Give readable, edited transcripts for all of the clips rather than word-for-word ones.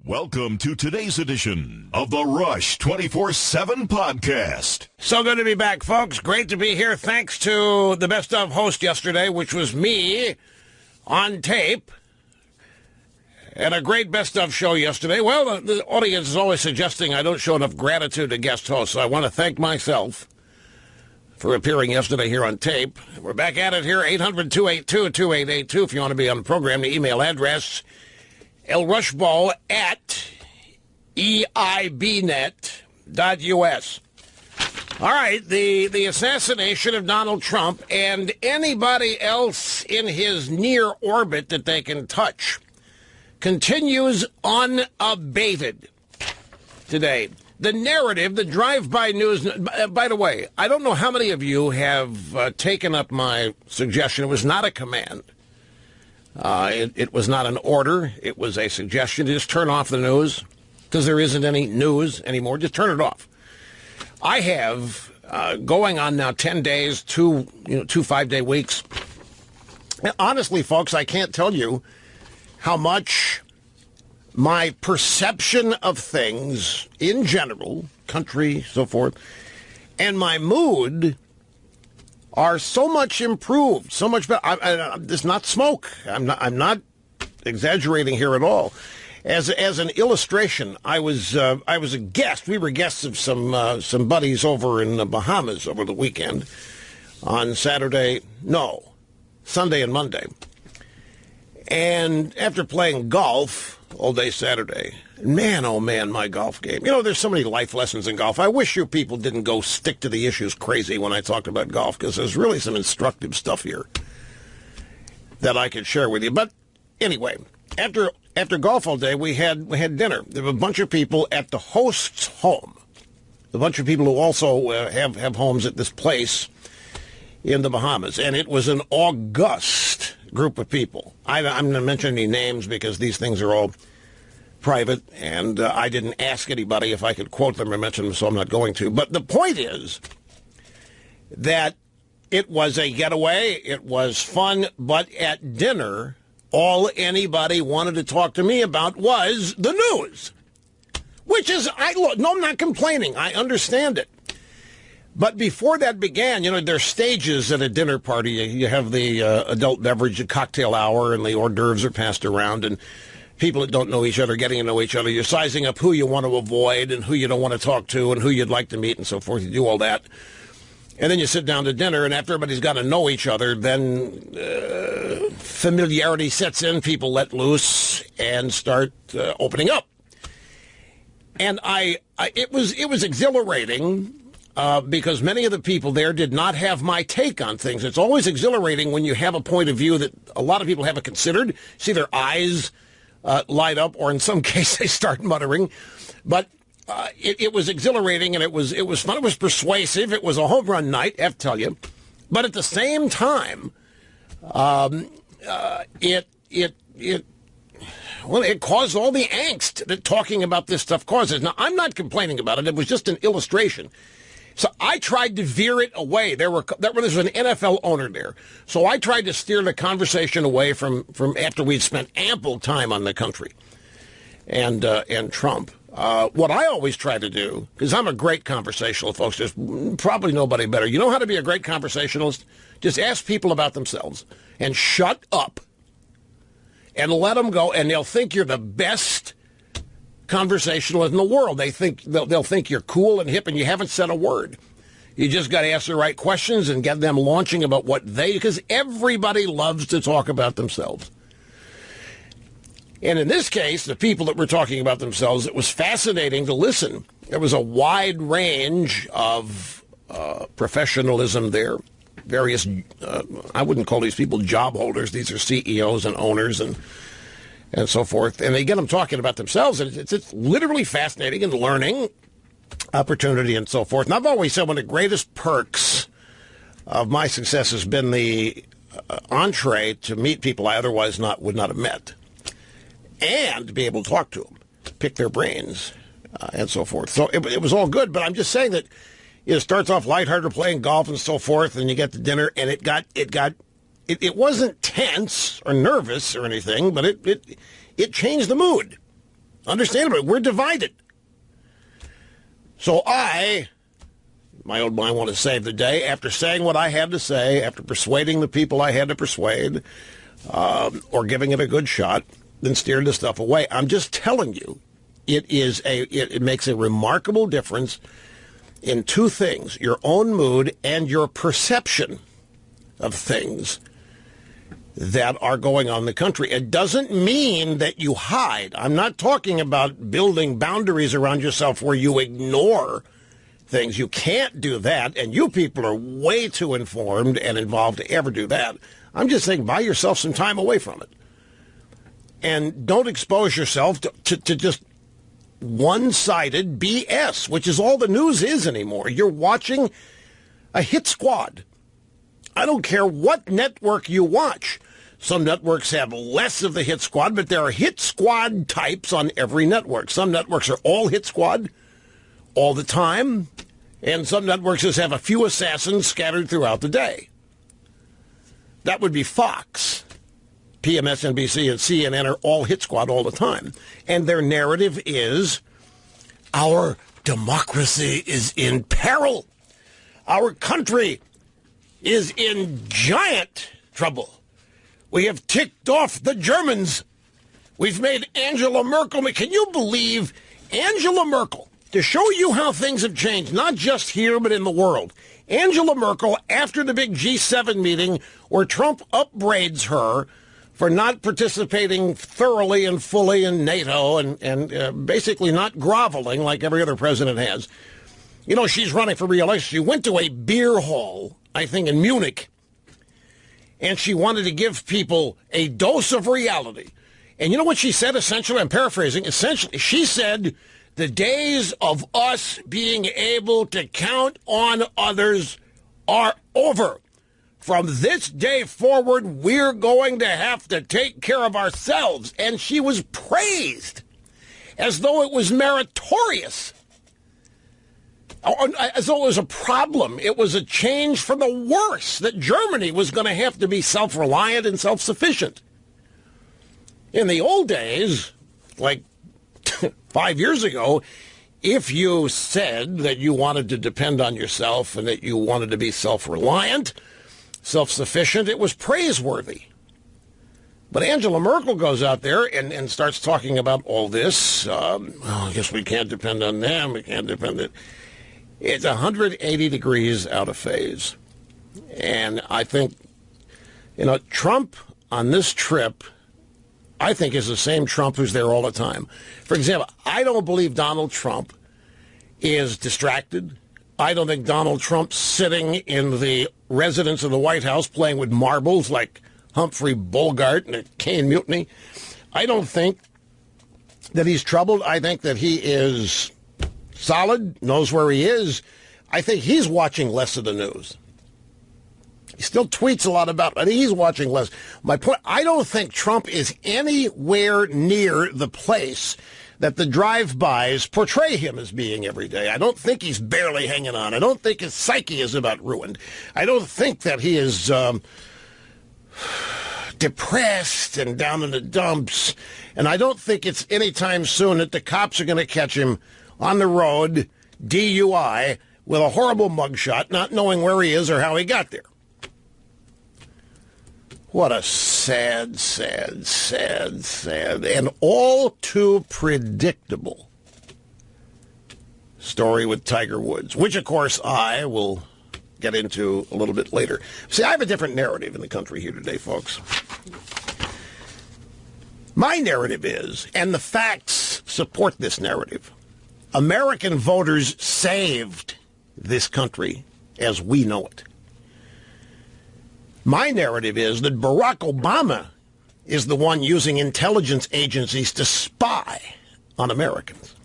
Welcome to today's edition of the Rush 24/7 podcast. So good to be back, folks. Great to be here. Thanks to the best of host yesterday, which was me on tape. And a great best of show yesterday. Well, the audience is always suggesting I don't show enough gratitude to guest hosts, so I want to thank myself for appearing yesterday here on tape. We're back at it here, 800-282-2882. If you want to be on the program, the email address, elrushball at eibnet.us. All right, the assassination of Donald Trump and anybody else in his near orbit that they can touch continues unabated today. The narrative, the drive-by news, by the way, I don't know how many of you have taken up my suggestion. It was not a command. It was not an order. It was a suggestion to just turn off the news because there isn't any news anymore. Just turn it off. I have going on now 10 days, two 5-day weeks. And honestly, folks, I can't tell you how much my perception of things in general, country, so forth, and my mood are so much improved, so much better. This is not smoke. I'm not exaggerating here at all. As an illustration, I was a guest. We were guests of some buddies over in the Bahamas over the weekend on Sunday and Monday. And after playing golf all day Saturday, man, oh man, my golf game. You know, there's so many life lessons in golf. I wish you people didn't go stick to the issues crazy when I talked about golf, because there's really some instructive stuff here that I could share with you. But anyway, after golf all day, we had dinner. There were a bunch of people at the host's home, a bunch of people who also have homes at this place in the Bahamas, and it was an august group of people. I'm going to mention any names because these things are all private, and I didn't ask anybody if I could quote them or mention them, so I'm not going to. But the point is that it was a getaway, it was fun, but at dinner, all anybody wanted to talk to me about was the news, which is, I'm not complaining. I understand it. But before that began, there's stages at a dinner party. You have the adult beverage, the cocktail hour, and the hors d'oeuvres are passed around, and people that don't know each other getting to know each other. You're sizing up who you want to avoid and who you don't want to talk to and who you'd like to meet and so forth. You do all that. And then you sit down to dinner, and after everybody's got to know each other, then familiarity sets in. People let loose and start opening up. And it was exhilarating. Because many of the people there did not have my take on things. It's always exhilarating when you have a point of view that a lot of people haven't considered. See their eyes light up, or in some case they start muttering. But it was exhilarating, and it was fun. It was persuasive. It was a home run night, I have to tell you. But at the same time, it caused all the angst that talking about this stuff causes. Now, I'm not complaining about it. It was just an illustration. So I tried to veer it away. There was an NFL owner there. So I tried to steer the conversation away from after we'd spent ample time on the country and Trump. What I always try to do, because I'm a great conversationalist, folks, there's probably nobody better. You know how to be a great conversationalist? Just ask people about themselves and shut up and let them go, and they'll think you're the best conversationalist in the world. They'll think you're cool and hip, and you haven't said a word. You just got to ask the right questions and get them launching about because everybody loves to talk about themselves. And in this case, the people that were talking about themselves, it was fascinating to listen. There was a wide range of professionalism there. Various, I wouldn't call these people job holders. These are CEOs and owners and so forth. And they get them talking about themselves, and it's literally fascinating and learning opportunity and so forth. And I've always said one of the greatest perks of my success has been the entree to meet people I otherwise would not have met, and to be able to talk to them, pick their brains, and so forth. So it was all good, but I'm just saying that it starts off lighthearted, playing golf and so forth, and you get to dinner, and it wasn't tense or nervous or anything, but it changed the mood. Understandably, we're divided. So my old mind, want to save the day after saying what I had to say, after persuading the people I had to persuade, or giving it a good shot, then steered the stuff away. I'm just telling you, it makes a remarkable difference in two things: your own mood and your perception of things that are going on in the country. It doesn't mean that you hide. I'm not talking about building boundaries around yourself where you ignore things. You can't do that, and you people are way too informed and involved to ever do that. I'm just saying, buy yourself some time away from it. And don't expose yourself to just one-sided BS, which is all the news is anymore. You're watching a hit squad. I don't care what network you watch. Some networks have less of the hit squad, but there are hit squad types on every network. Some networks are all hit squad all the time, and some networks just have a few assassins scattered throughout the day. That would be Fox. PMSNBC and CNN are all hit squad all the time. And their narrative is, our democracy is in peril. Our country is in giant trouble. We have ticked off the Germans. We've made Angela Merkel. Can you believe Angela Merkel, to show you how things have changed, not just here but in the world, Angela Merkel, after the big G7 meeting where Trump upbraids her for not participating thoroughly and fully in NATO and basically not groveling like every other president has. You know, she's running for re-election. She went to a beer hall, I think, in Munich, and she wanted to give people a dose of reality. And you know what she said, essentially? I'm paraphrasing. Essentially, she said, the days of us being able to count on others are over. From this day forward, we're going to have to take care of ourselves. And she was praised as though it was meritorious, as though it was a problem. It was a change for the worse, that Germany was going to have to be self-reliant and self-sufficient. In the old days, like 5 years ago, if you said that you wanted to depend on yourself and that you wanted to be self-reliant, self-sufficient, it was praiseworthy. But Angela Merkel goes out there and starts talking about all this. I guess we can't depend on them. We can't depend on it. It's 180 degrees out of phase. And I think, Trump on this trip, I think, is the same Trump who's there all the time. For example, I don't believe Donald Trump is distracted. I don't think Donald Trump's sitting in the residence of the White House playing with marbles like Humphrey Bogart in a Caine Mutiny. I don't think that he's troubled. I think that he is solid, knows where he is. I think he's watching less of the news. He still tweets a lot about it, but he's watching less. My point, I don't think Trump is anywhere near the place that the drive-bys portray him as being every day. I don't think he's barely hanging on. I don't think his psyche is about ruined. I don't think that he is depressed and down in the dumps. And I don't think it's anytime soon that the cops are going to catch him on the road, DUI, with a horrible mugshot, not knowing where he is or how he got there. What a sad, sad, sad, sad, and all too predictable story with Tiger Woods, which, of course, I will get into a little bit later. See, I have a different narrative in the country here today, folks. My narrative is, and the facts support this narrative, American voters saved this country as we know it. My narrative is that Barack Obama is the one using intelligence agencies to spy on Americans.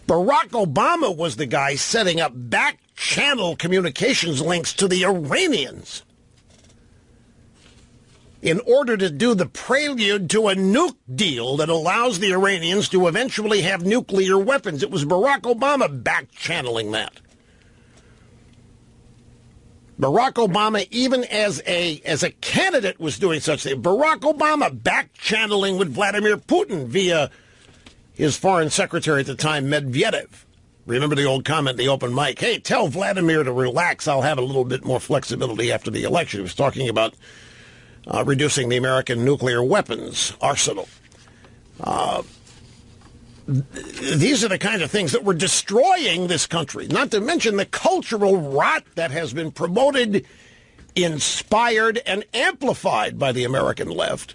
Barack Obama was the guy setting up back-channel communications links to the Iranians in order to do the prelude to a nuke deal that allows the Iranians to eventually have nuclear weapons. It was Barack Obama back-channeling that. Barack Obama, even as a candidate, was doing such things. Barack Obama back-channeling with Vladimir Putin via his foreign secretary at the time, Medvedev. Remember the old comment, the open mic, hey, tell Vladimir to relax, I'll have a little bit more flexibility after the election. He was talking about reducing the American nuclear weapons arsenal. These are the kind of things that were destroying this country, not to mention the cultural rot that has been promoted, inspired, and amplified by the American left.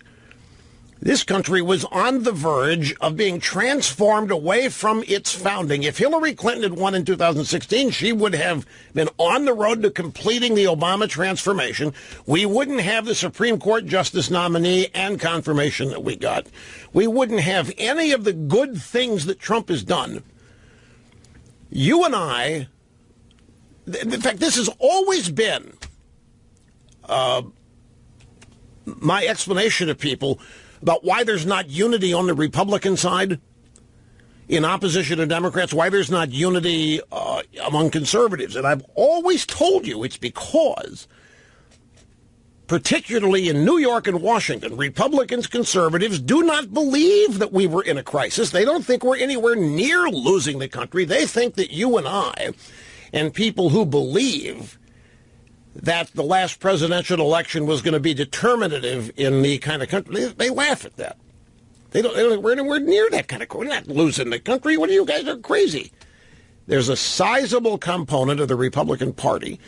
This country was on the verge of being transformed away from its founding. If Hillary Clinton had won in 2016, she would have been on the road to completing the Obama transformation. We wouldn't have the Supreme Court justice nominee and confirmation that we got. We wouldn't have any of the good things that Trump has done. You and I, in fact, this has always been my explanation to people about why there's not unity on the Republican side in opposition to Democrats, why there's not unity among conservatives. And I've always told you it's because, particularly in New York and Washington, Republicans, conservatives do not believe that we were in a crisis. They don't think we're anywhere near losing the country. They think that you and I and people who believe that the last presidential election was going to be determinative in the kind of country, they laugh at that. They don't think we're anywhere near that kind of country. We're not losing the country. What are you guys are crazy? There's a sizable component of the Republican Party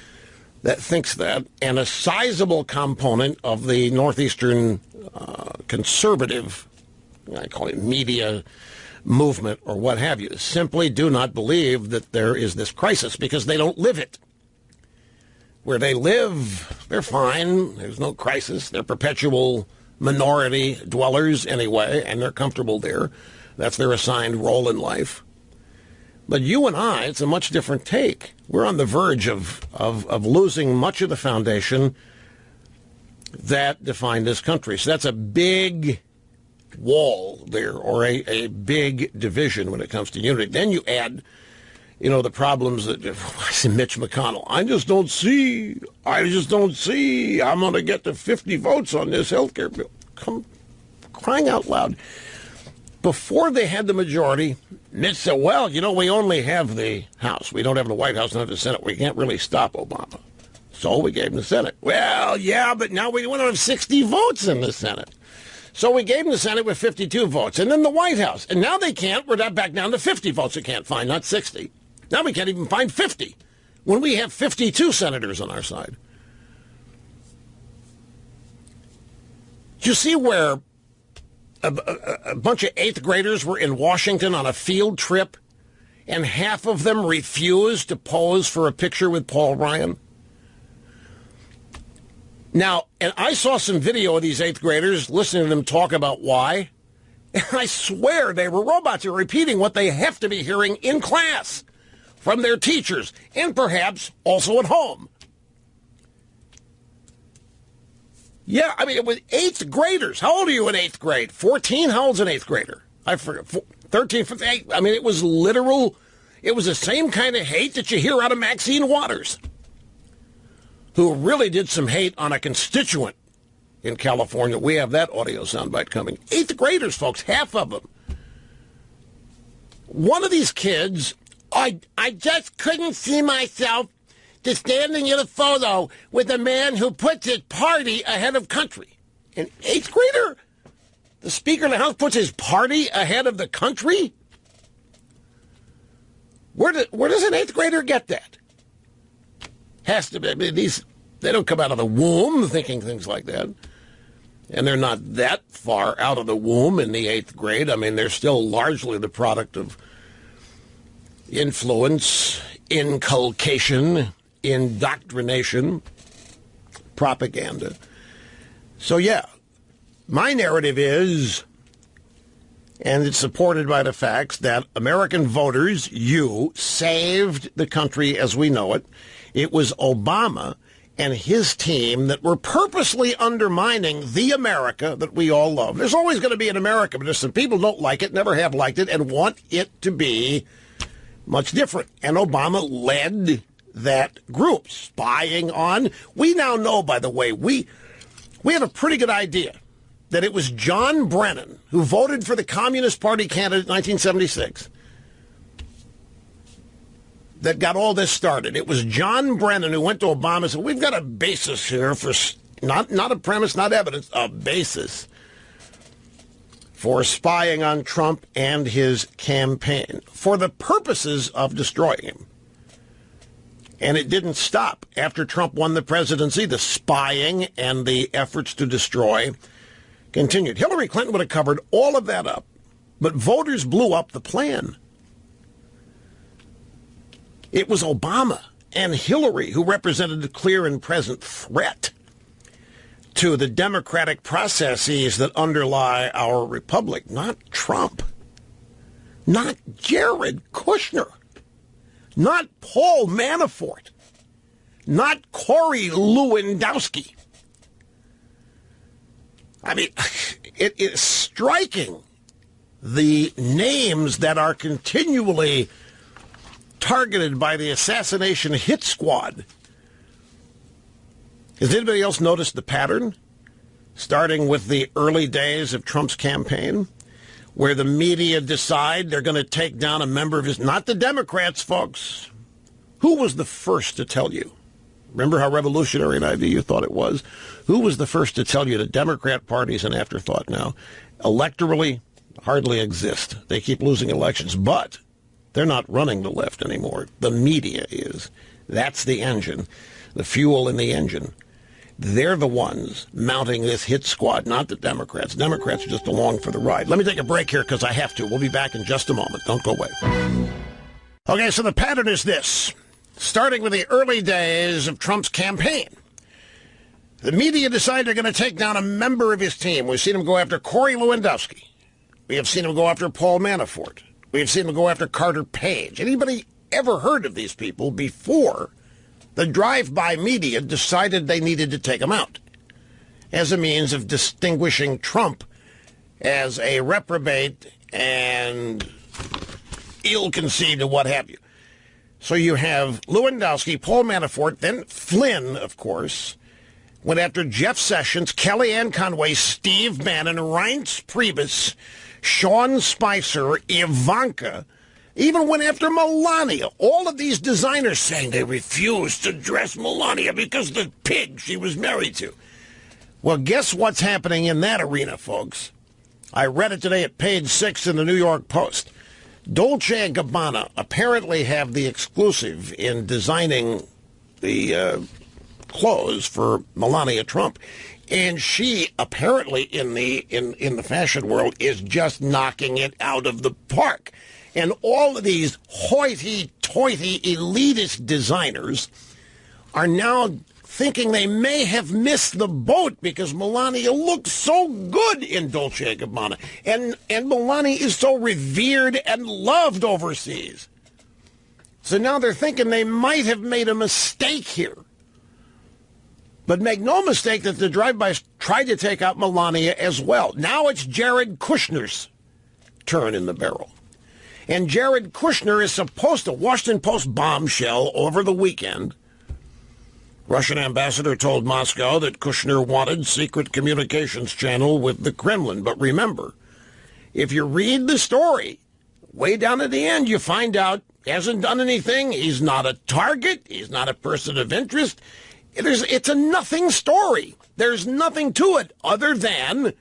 that thinks that, and a sizable component of the Northeastern conservative, I call it media movement or what have you, simply do not believe that there is this crisis because they don't live it. Where they live, they're fine. There's no crisis. They're perpetual minority dwellers anyway, and they're comfortable there. That's their assigned role in life. But you and I, it's a much different take. We're on the verge of losing much of the foundation that defined this country. So that's a big wall there, or a big division when it comes to unity. Then you add, the problems that I see Mitch McConnell. I just don't see. I'm going to get to 50 votes on this health care bill. Come crying out loud. Before they had the majority, Mitch said, well, we only have the House. We don't have the White House, not the Senate. We can't really stop Obama. So we gave him the Senate. Well, yeah, but now we don't have 60 votes in the Senate. So we gave him the Senate with 52 votes. And then the White House. And now they can't. We're not back down to 50 votes they can't find, not 60. Now we can't even find 50 when we have 52 senators on our side. You see where a bunch of 8th graders were in Washington on a field trip and half of them refused to pose for a picture with Paul Ryan? Now, and I saw some video of these 8th graders listening to them talk about why. And I swear they were robots. They're repeating what they have to be hearing in class from their teachers, and perhaps also at home. Yeah, I mean, it was 8th graders. How old are you in 8th grade? 14? How old's an 8th grader? I forget. 13, 15. I mean, it was literal. It was the same kind of hate that you hear out of Maxine Waters, who really did some hate on a constituent in California. We have that audio soundbite coming. 8th graders, folks, half of them. One of these kids, I just couldn't see myself just standing in a photo with a man who puts his party ahead of country. An 8th grader? The Speaker of the House puts his party ahead of the country? Where does an 8th grader get that? Has to be. I mean, they don't come out of the womb thinking things like that. And they're not that far out of the womb in the 8th grade. I mean, they're still largely the product of influence, inculcation, indoctrination, propaganda. So, yeah, my narrative is, and it's supported by the facts, that American voters, you, saved the country as we know it. It was Obama and his team that were purposely undermining the America that we all love. There's always going to be an America, but there's some people who don't like it, never have liked it, and want it to be much different. And Obama led that group, spying on. We now know, by the way, we have a pretty good idea that it was John Brennan, who voted for the Communist Party candidate in 1976, that got all this started. It was John Brennan who went to Obama and said, we've got a basis here for, not a premise, not evidence, a basis for spying on Trump and his campaign for the purposes of destroying him. And it didn't stop. After Trump won the presidency, the spying and the efforts to destroy continued. Hillary Clinton would have covered all of that up, but voters blew up the plan. It was Obama and Hillary who represented a clear and present threat to the democratic processes that underlie our republic, not Trump, not Jared Kushner, not Paul Manafort, not Corey Lewandowski. I mean, it is striking, the names that are continually targeted by the assassination hit squad. Has anybody else noticed the pattern? Starting with the early days of Trump's campaign, where the media decide they're going to take down a member of his... Not the Democrats, folks. Who was the first to tell you? Remember how revolutionary an idea you thought it was? Who was the first to tell you the Democrat Party's an afterthought now? Electorally, hardly exist. They keep losing elections, but they're not running the left anymore. The media is. That's the engine, the fuel in the engine. They're the ones mounting this hit squad, not the Democrats. Democrats are just along for the ride. Let me take a break here because I have to. We'll be back in just a moment. Don't go away. Okay, so the pattern is this. Starting with the early days of Trump's campaign, the media decide they're going to take down a member of his team. We've seen him go after Corey Lewandowski. We have seen him go after Paul Manafort. We have seen him go after Carter Page. Anybody ever heard of these people before the drive-by media decided they needed to take him out as a means of distinguishing Trump as a reprobate and ill-conceived and what have you? So you have Lewandowski, Paul Manafort, then Flynn, of course, went after Jeff Sessions, Kellyanne Conway, Steve Bannon, Reince Priebus, Sean Spicer, Ivanka, even went after Melania. All of these designers saying they refused to dress Melania because of the pig she was married to. Well, guess what's happening in that arena, folks? I read it today at page 6 in the New York Post. Dolce & Gabbana apparently have the exclusive in designing the clothes for Melania Trump. And she apparently in the fashion world is just knocking it out of the park. And all of these hoity-toity elitist designers are now thinking they may have missed the boat because Melania looks so good in Dolce & Gabbana. And Melania is so revered and loved overseas. So now they're thinking they might have made a mistake here. But make no mistake that the drive-bys tried to take out Melania as well. Now it's Jared Kushner's turn in the barrel. And Jared Kushner is supposed to, Washington Post bombshell over the weekend. Russian ambassador told Moscow that Kushner wanted secret communications channel with the Kremlin. But remember, if you read the story, way down at the end, you find out he hasn't done anything. He's not a target. He's not a person of interest. It's a nothing story. There's nothing to it other than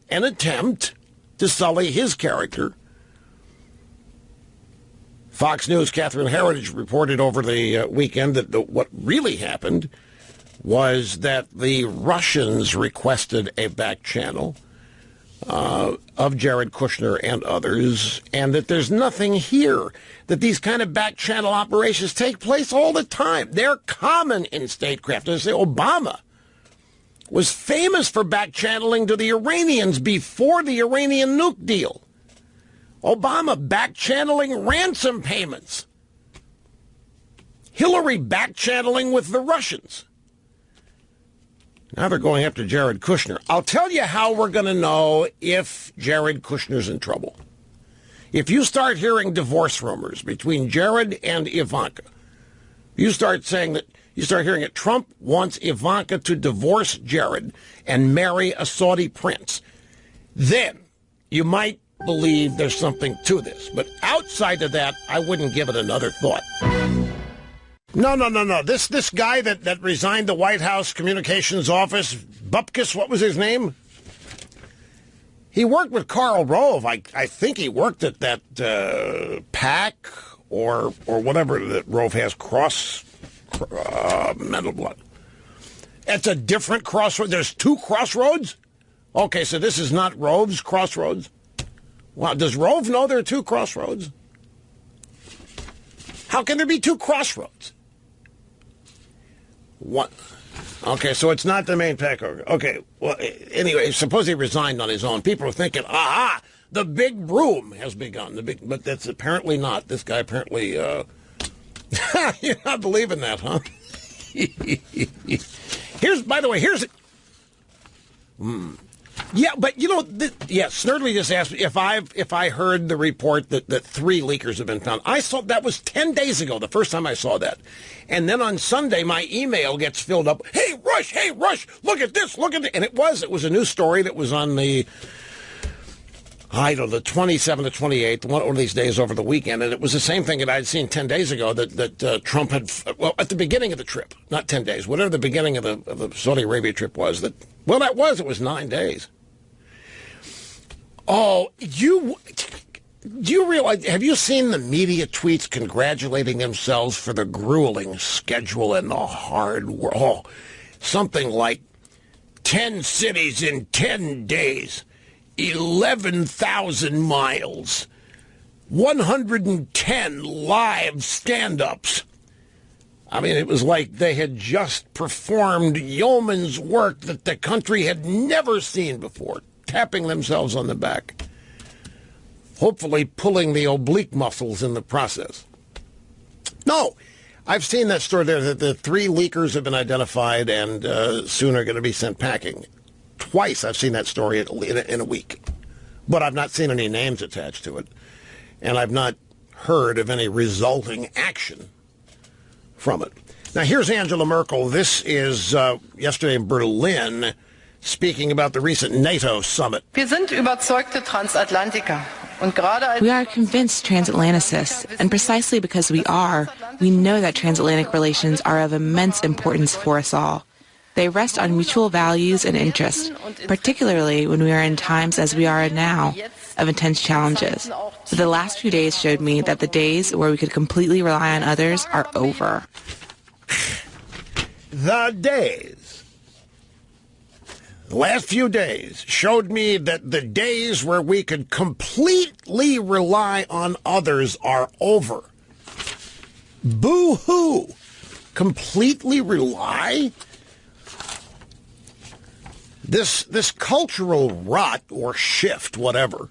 an attempt to sully his character. Fox News' Catherine Heritage reported over the weekend that what really happened was that the Russians requested a back channel of Jared Kushner and others, and that there's nothing here, that these kind of back channel operations take place all the time. They're common in statecraft. As I say, Obama was famous for back channeling to the Iranians before the Iranian nuke deal. Obama back-channeling ransom payments. Hillary back-channeling with the Russians. Now they're going after Jared Kushner. I'll tell you how we're going to know if Jared Kushner's in trouble. If you start hearing divorce rumors between Jared and Ivanka, you start hearing that Trump wants Ivanka to divorce Jared and marry a Saudi prince. then you might believe there's something to this. But outside of that, I wouldn't give it another thought. No. This guy that resigned the White House Communications Office, Bupkis, what was his name? He worked with Karl Rove. I think he worked at that PAC or whatever that Rove has, mental blood. It's a different crossroad. There's two crossroads? Okay, so this is not Rove's crossroads? Wow, does Rove know there are two crossroads? How can there be two crossroads? What? Okay, so it's not the main PAC. Okay, well, anyway, suppose he resigned on his own. People are thinking, aha, the big broom has begun. But that's apparently not. This guy apparently, you're not believing that, huh? By the way, here's it. Yeah, but Snerdley just asked me if I heard the report that 3 leakers have been found. I saw that was 10 days ago, the first time I saw that. And then on Sunday, my email gets filled up. Hey, Rush, look at this, And it was a news story that was on the 27th or 28th, one of these days over the weekend. And it was the same thing that I'd seen 10 days ago that Trump had, at the beginning of the trip, not 10 days, whatever the beginning of the Saudi Arabia trip was, it was 9 days. Oh, do you realize, have you seen the media tweets congratulating themselves for the grueling schedule and the hard work? Oh, something like 10 cities in 10 days, 11,000 miles, 110 live stand-ups. I mean, it was like they had just performed yeoman's work that the country had never seen before, tapping themselves on the back, hopefully pulling the oblique muscles in the process. No, I've seen that story there, that the 3 leakers have been identified and soon are going to be sent packing. Twice I've seen that story in a week. But I've not seen any names attached to it. And I've not heard of any resulting action from it. Now, here's Angela Merkel. This is yesterday in Berlin, speaking about the recent NATO summit. Wir sind überzeugte Transatlantiker. We are convinced transatlanticists, and precisely because we are, we know that transatlantic relations are of immense importance for us all. They rest on mutual values and interests, particularly when we are in times as we are now of intense challenges. But the last few days showed me that the days where we could completely rely on others are over. The last few days showed me that the days where we could completely rely on others are over. Boo-hoo! Completely rely? This cultural rot or shift, whatever,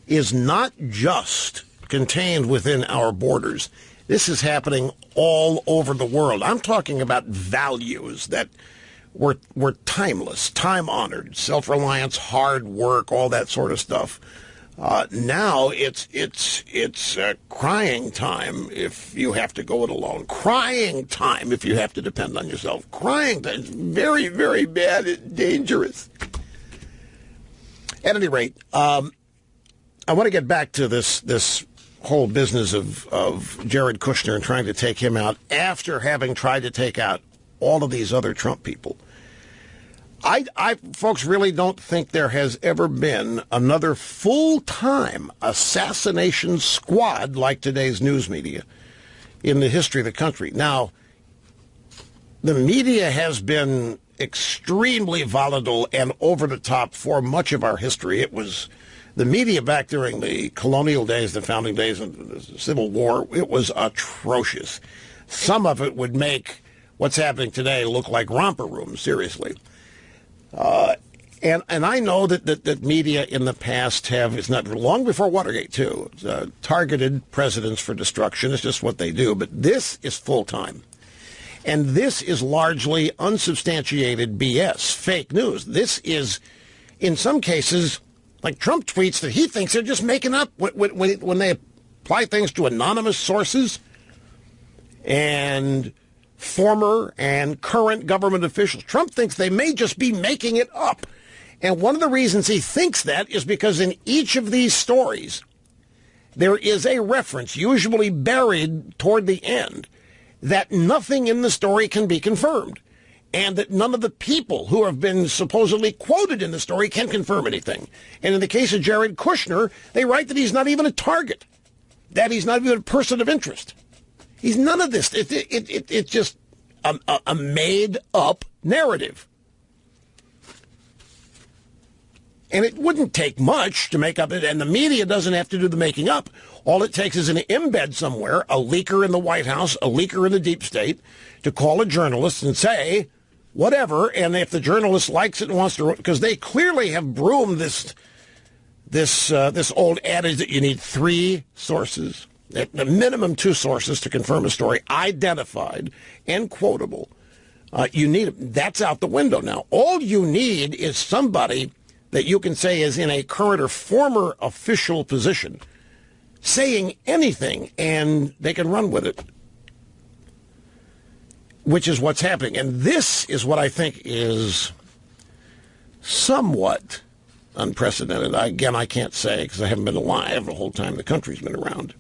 is not just contained within our borders. This is happening all over the world. I'm talking about values that were timeless, time-honored, self-reliance, hard work, all that sort of stuff. Now it's crying time if you have to go it alone. Crying time if you have to depend on yourself. Crying time is very, very bad and dangerous. At any rate, I want to get back to this whole business of Jared Kushner and trying to take him out after having tried to take out all of these other Trump people. I folks, really don't think there has ever been another full-time assassination squad like today's news media in the history of the country. Now, the media has been extremely volatile and over the top for much of our history. It was the media back during the colonial days, the founding days, and the Civil War. It was atrocious. Some of it would make what's happening today look like romper rooms, seriously. And I know that media in the past it's not long before Watergate, too, targeted presidents for destruction. It's just what they do. But this is full-time. And this is largely unsubstantiated BS, fake news. This is, in some cases, like Trump tweets that he thinks they're just making up when they apply things to anonymous sources and former and current government officials. Trump thinks they may just be making it up. And one of the reasons he thinks that is because in each of these stories, there is a reference, usually buried toward the end, that nothing in the story can be confirmed, and that none of the people who have been supposedly quoted in the story can confirm anything. And in the case of Jared Kushner, they write that he's not even a target, that he's not even a person of interest. He's none of this. It's just a made-up narrative. And it wouldn't take much to make up it, and the media doesn't have to do the making up. All it takes is an embed somewhere, a leaker in the White House, a leaker in the deep state, to call a journalist and say whatever, and if the journalist likes it and wants to, because they clearly have broomed this old adage that you need 3 sources, at the minimum 2 sources to confirm a story, identified and quotable. You need that's out the window now. All you need is somebody that you can say is in a current or former official position saying anything, and they can run with it, which is what's happening. And this is what I think is somewhat unprecedented. I can't say because I haven't been alive the whole time the country's been around.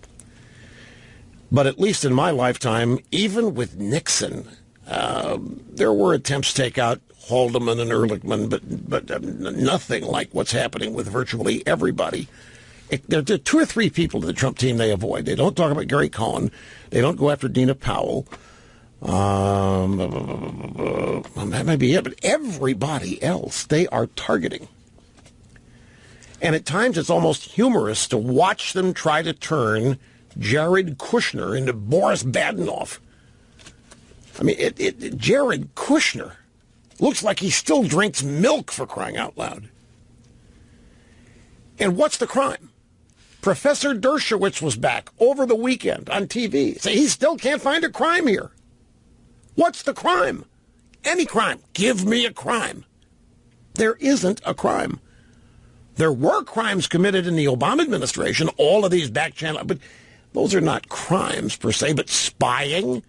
But at least in my lifetime, even with Nixon, there were attempts to take out Haldeman and Ehrlichman, but nothing like what's happening with virtually everybody. There are 2 or 3 people to the Trump team they avoid. They don't talk about Gary Cohn. They don't go after Dina Powell. That may be it, but everybody else they are targeting. And at times it's almost humorous to watch them try to turn Jared Kushner into Boris Badenoff. I mean, Jared Kushner looks like he still drinks milk, for crying out loud. And what's the crime? Professor Dershowitz was back over the weekend on TV. Say he still can't find a crime here. What's the crime? Any crime. Give me a crime. There isn't a crime. There were crimes committed in the Obama administration, all of these back channel, but those are not crimes per se, but spying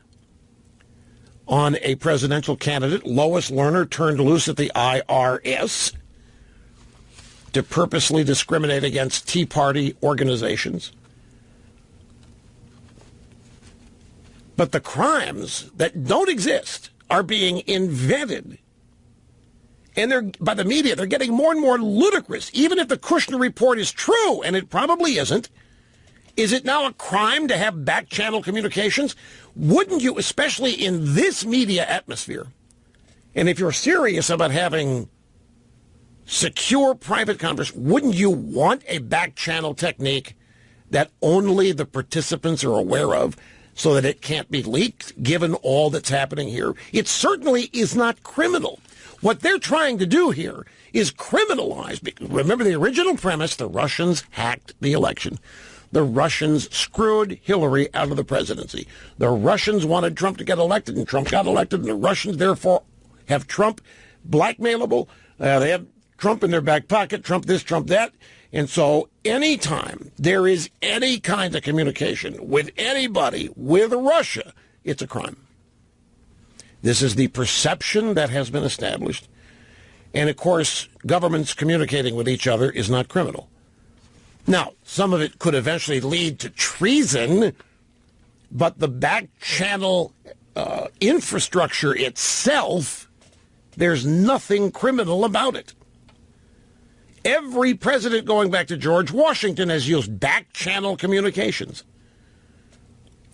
on a presidential candidate, Lois Lerner turned loose at the IRS to purposely discriminate against Tea Party organizations. But the crimes that don't exist are being invented. And they're, by the media, they're getting more and more ludicrous. Even if the Kushner report is true, and it probably isn't, is it now a crime to have back-channel communications? Wouldn't you, especially in this media atmosphere, and if you're serious about having secure private conversation, wouldn't you want a back-channel technique that only the participants are aware of so that it can't be leaked, given all that's happening here? It certainly is not criminal. What they're trying to do here is criminalize, because remember the original premise, the Russians hacked the election. The Russians screwed Hillary out of the presidency. The Russians wanted Trump to get elected, and Trump got elected, and the Russians, therefore, have Trump blackmailable. They have Trump in their back pocket, Trump this, Trump that. And so anytime there is any kind of communication with anybody, with Russia, it's a crime. This is the perception that has been established. And, of course, governments communicating with each other is not criminal. Now, some of it could eventually lead to treason, but the back-channel infrastructure itself, there's nothing criminal about it. Every president going back to George Washington has used back-channel communications.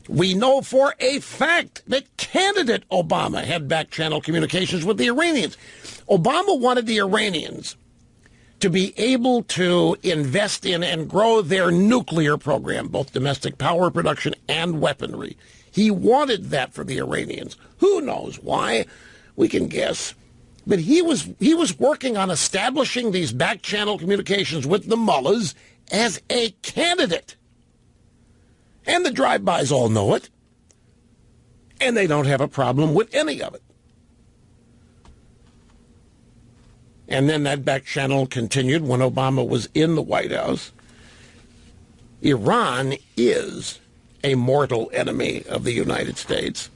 We know for a fact that candidate Obama had back-channel communications with the Iranians. Obama wanted the Iranians to be able to invest in and grow their nuclear program, both domestic power production and weaponry. He wanted that for the Iranians. Who knows why? We can guess. But he was working on establishing these back-channel communications with the mullahs as a candidate. And the drive-bys all know it. And they don't have a problem with any of it. And then that back channel continued when Obama was in the White House. Iran is a mortal enemy of the United States.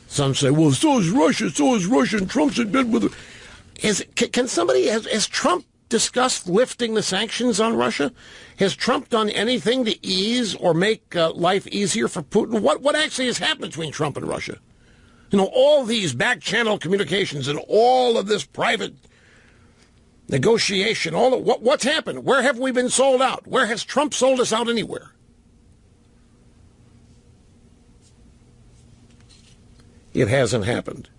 Some say, well, so is Russia, and Trump's in bed with her. Can somebody, has Trump discussed lifting the sanctions on Russia? Has Trump done anything to ease or make life easier for Putin? What actually has happened between Trump and Russia? You know, all these back-channel communications and all of this private negotiation, what's happened? Where have we been sold out? Where has Trump sold us out anywhere? It hasn't happened.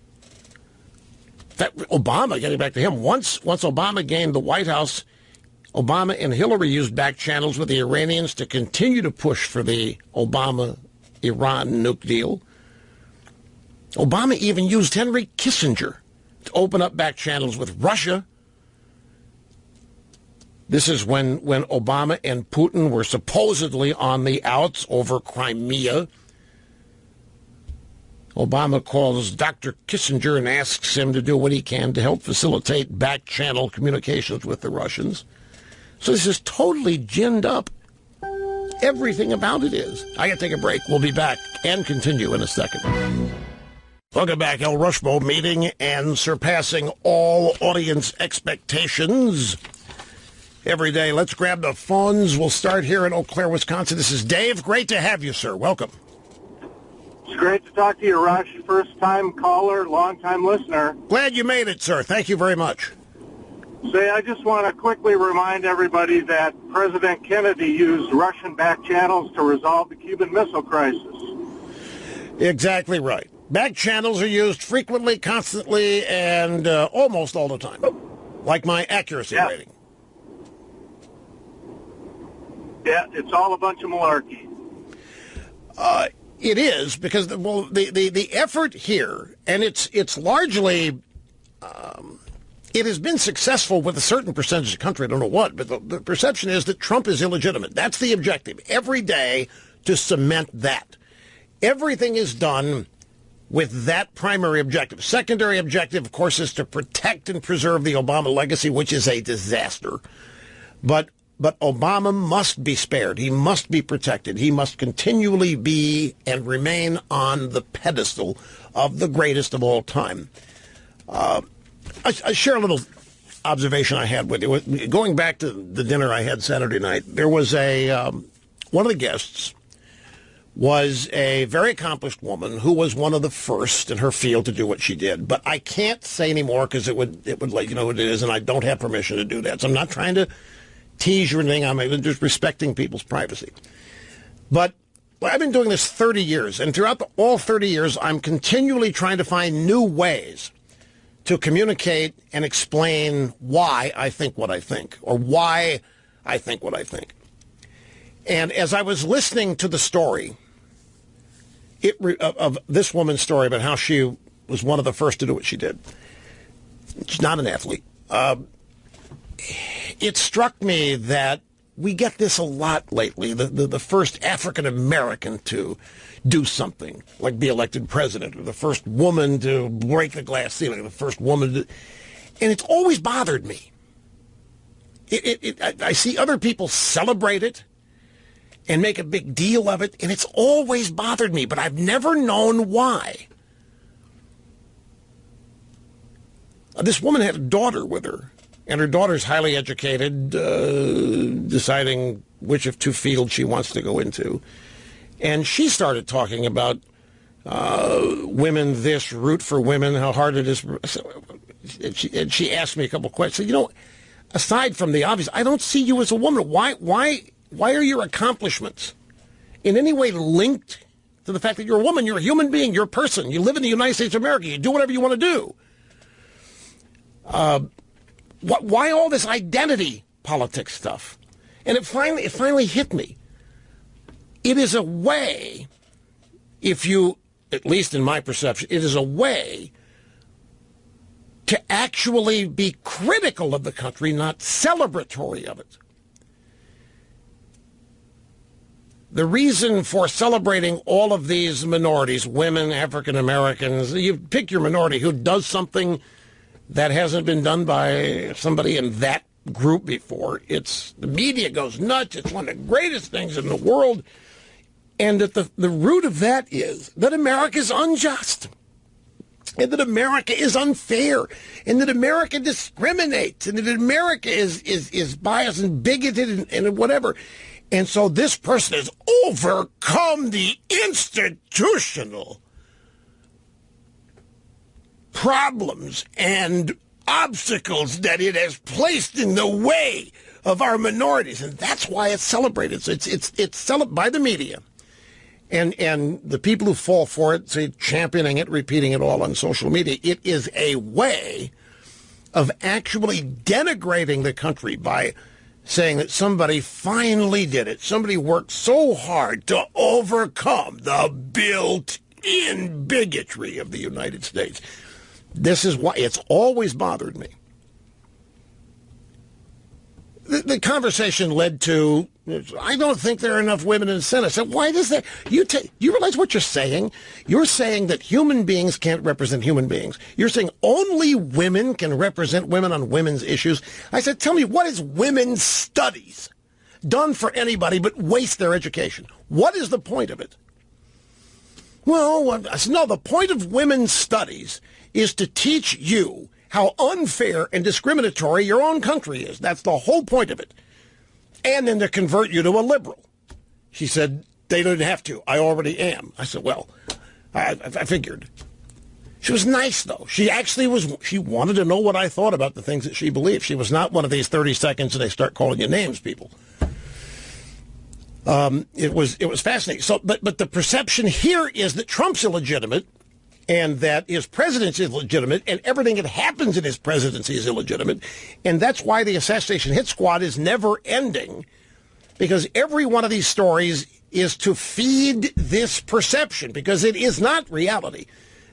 That Obama, getting back to him, once Obama gained the White House, Obama and Hillary used back channels with the Iranians to continue to push for the Obama-Iran nuke deal. Obama even used Henry Kissinger to open up back channels with Russia. This is when Obama and Putin were supposedly on the outs over Crimea. Obama calls Dr. Kissinger and asks him to do what he can to help facilitate back-channel communications with the Russians. So this is totally ginned up. Everything about it is. I got to take a break. We'll be back and continue in a second. Welcome back. El Rushmo meeting and surpassing all audience expectations every day. Let's grab the phones. We'll start here in Eau Claire, Wisconsin. This is Dave. Great to have you, sir. Welcome. It's great to talk to you, Rush. First-time caller, long-time listener. Glad you made it, sir. Thank you very much. Say, I just want to quickly remind everybody that President Kennedy used Russian back channels to resolve the Cuban Missile Crisis. Exactly right. Back channels are used frequently, constantly, and almost all the time, like my accuracy rating. Yeah, it's all a bunch of malarkey. It is, because the effort here, and it's largely, it has been successful with a certain percentage of the country, I don't know what, but the perception is that Trump is illegitimate. That's the objective, every day, to cement that. Everything is done with that primary objective. Secondary objective, of course, is to protect and preserve the Obama legacy, which is a disaster. But Obama must be spared. He must be protected. He must continually be and remain on the pedestal of the greatest of all time. I share a little observation I had with you. Going back to the dinner I had Saturday night, there was one of the guests was a very accomplished woman who was one of the first in her field to do what she did. But I can't say anymore because it would let you know what it is, and I don't have permission to do that. So I'm not trying to tease you or anything. I'm just respecting people's privacy. But I've been doing this 30 years, and throughout all 30 years, I'm continually trying to find new ways to communicate and explain why I think what I think, or why I think what I think. And as I was listening to the story of this woman's story about how she was one of the first to do what she did, she's not an athlete, it struck me that we get this a lot lately, the first African-American to do something, like be elected president, or the first woman to break the glass ceiling, the first woman to... And it's always bothered me. I see other people celebrate it and make a big deal of it, and it's always bothered me, but I've never known why. This woman had a daughter with her, and her daughter's highly educated, deciding which of two fields she wants to go into. And she started talking about women this, root for women, how hard it is. And she asked me a couple questions. You know, aside from the obvious, I don't see you as a woman. Why are your accomplishments in any way linked to the fact that you're a woman? You're a human being. You're a person. You live in the United States of America. You do whatever you want to do. Why all this identity politics stuff? And it finally hit me. It is a way, if you, at least in my perception, it is a way to actually be critical of the country, not celebratory of it. The reason for celebrating all of these minorities, women, African Americans, you pick your minority who does something that hasn't been done by somebody in that group before. The media goes nuts. It's one of the greatest things in the world. And that the root of that is that America is unjust. and that America is unfair, and that America discriminates, and that America is biased and bigoted and whatever. And so this person has overcome the institutional problems and obstacles that it has placed in the way of our minorities, and that's why it's celebrated. So it's celebrated by the media. And the people who fall for it, say, championing it, repeating it all on social media, it is a way of actually denigrating the country by saying that somebody finally did it. Somebody worked so hard to overcome the built-in bigotry of the United States. This is why it's always bothered me. The conversation led to, I don't think there are enough women in the Senate. I said, why does that? You realize what you're saying? You're saying that human beings can't represent human beings. You're saying only women can represent women on women's issues. I said, tell me, what is women's studies done for anybody but waste their education? What is the point of it? Well, I said, no, the point of women's studies is to teach you how unfair and discriminatory your own country is. That's the whole point of it. And then to convert you to a liberal. She said, they don't have to. I already am. I said, well, I figured. She was nice, though. She actually she wanted to know what I thought about the things that she believed. She was not one of these 30 seconds and they start calling you names people. It was fascinating. So, but the perception here is that Trump's illegitimate, and that his presidency is illegitimate, and everything that happens in his presidency is illegitimate. And that's why the Assassination Hit Squad is never ending, because every one of these stories is to feed this perception, because it is not reality.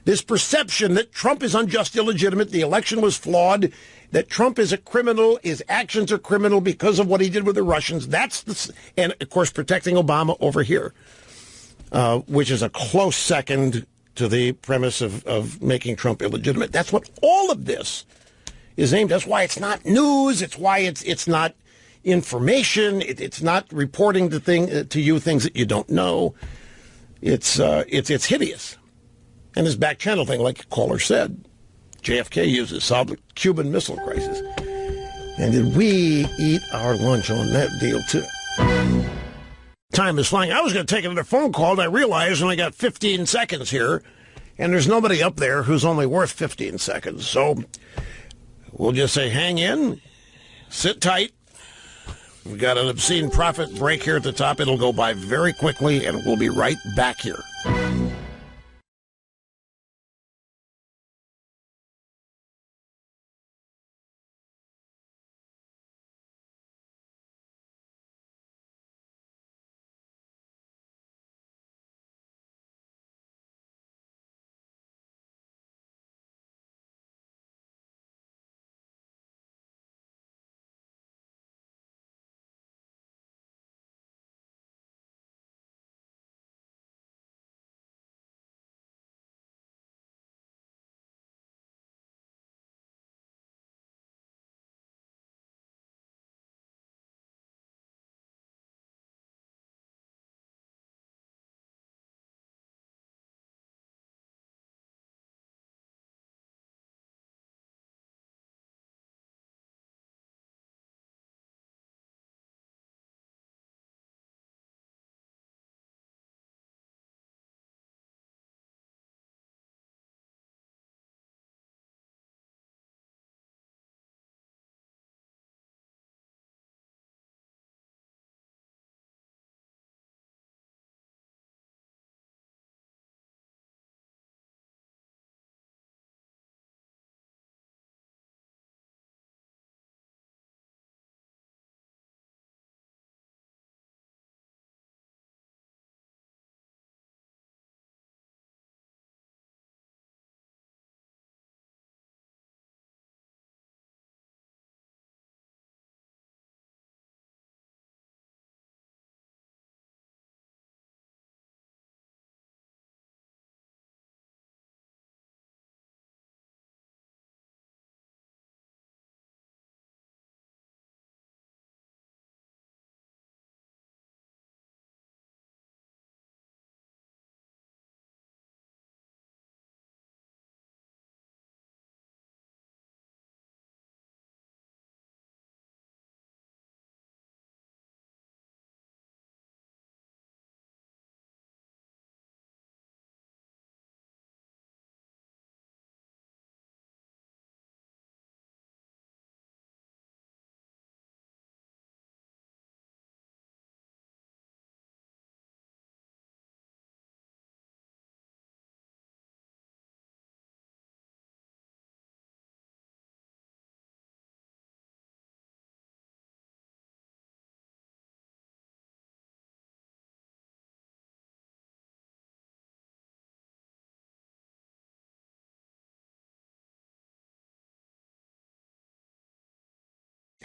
This perception that Trump is unjust, illegitimate, the election was flawed, that Trump is a criminal, his actions are criminal because of what he did with the Russians. And, of course, protecting Obama over here, which is a close second to the premise of making Trump illegitimate. That's what all of this is aimed at. That's why it's not news. It's why it's not information. It's not reporting to you things that you don't know. It's hideous. And this back channel thing, like the caller said, JFK uses, solved the Cuban Missile Crisis. And did we eat our lunch on that deal, too? Time is flying. I was going to take another phone call, and I realized I only got 15 seconds here, and there's nobody up there who's only worth 15 seconds. So we'll just say hang in, sit tight. We've got an obscene profit break here at the top. It'll go by very quickly, and we'll be right back here.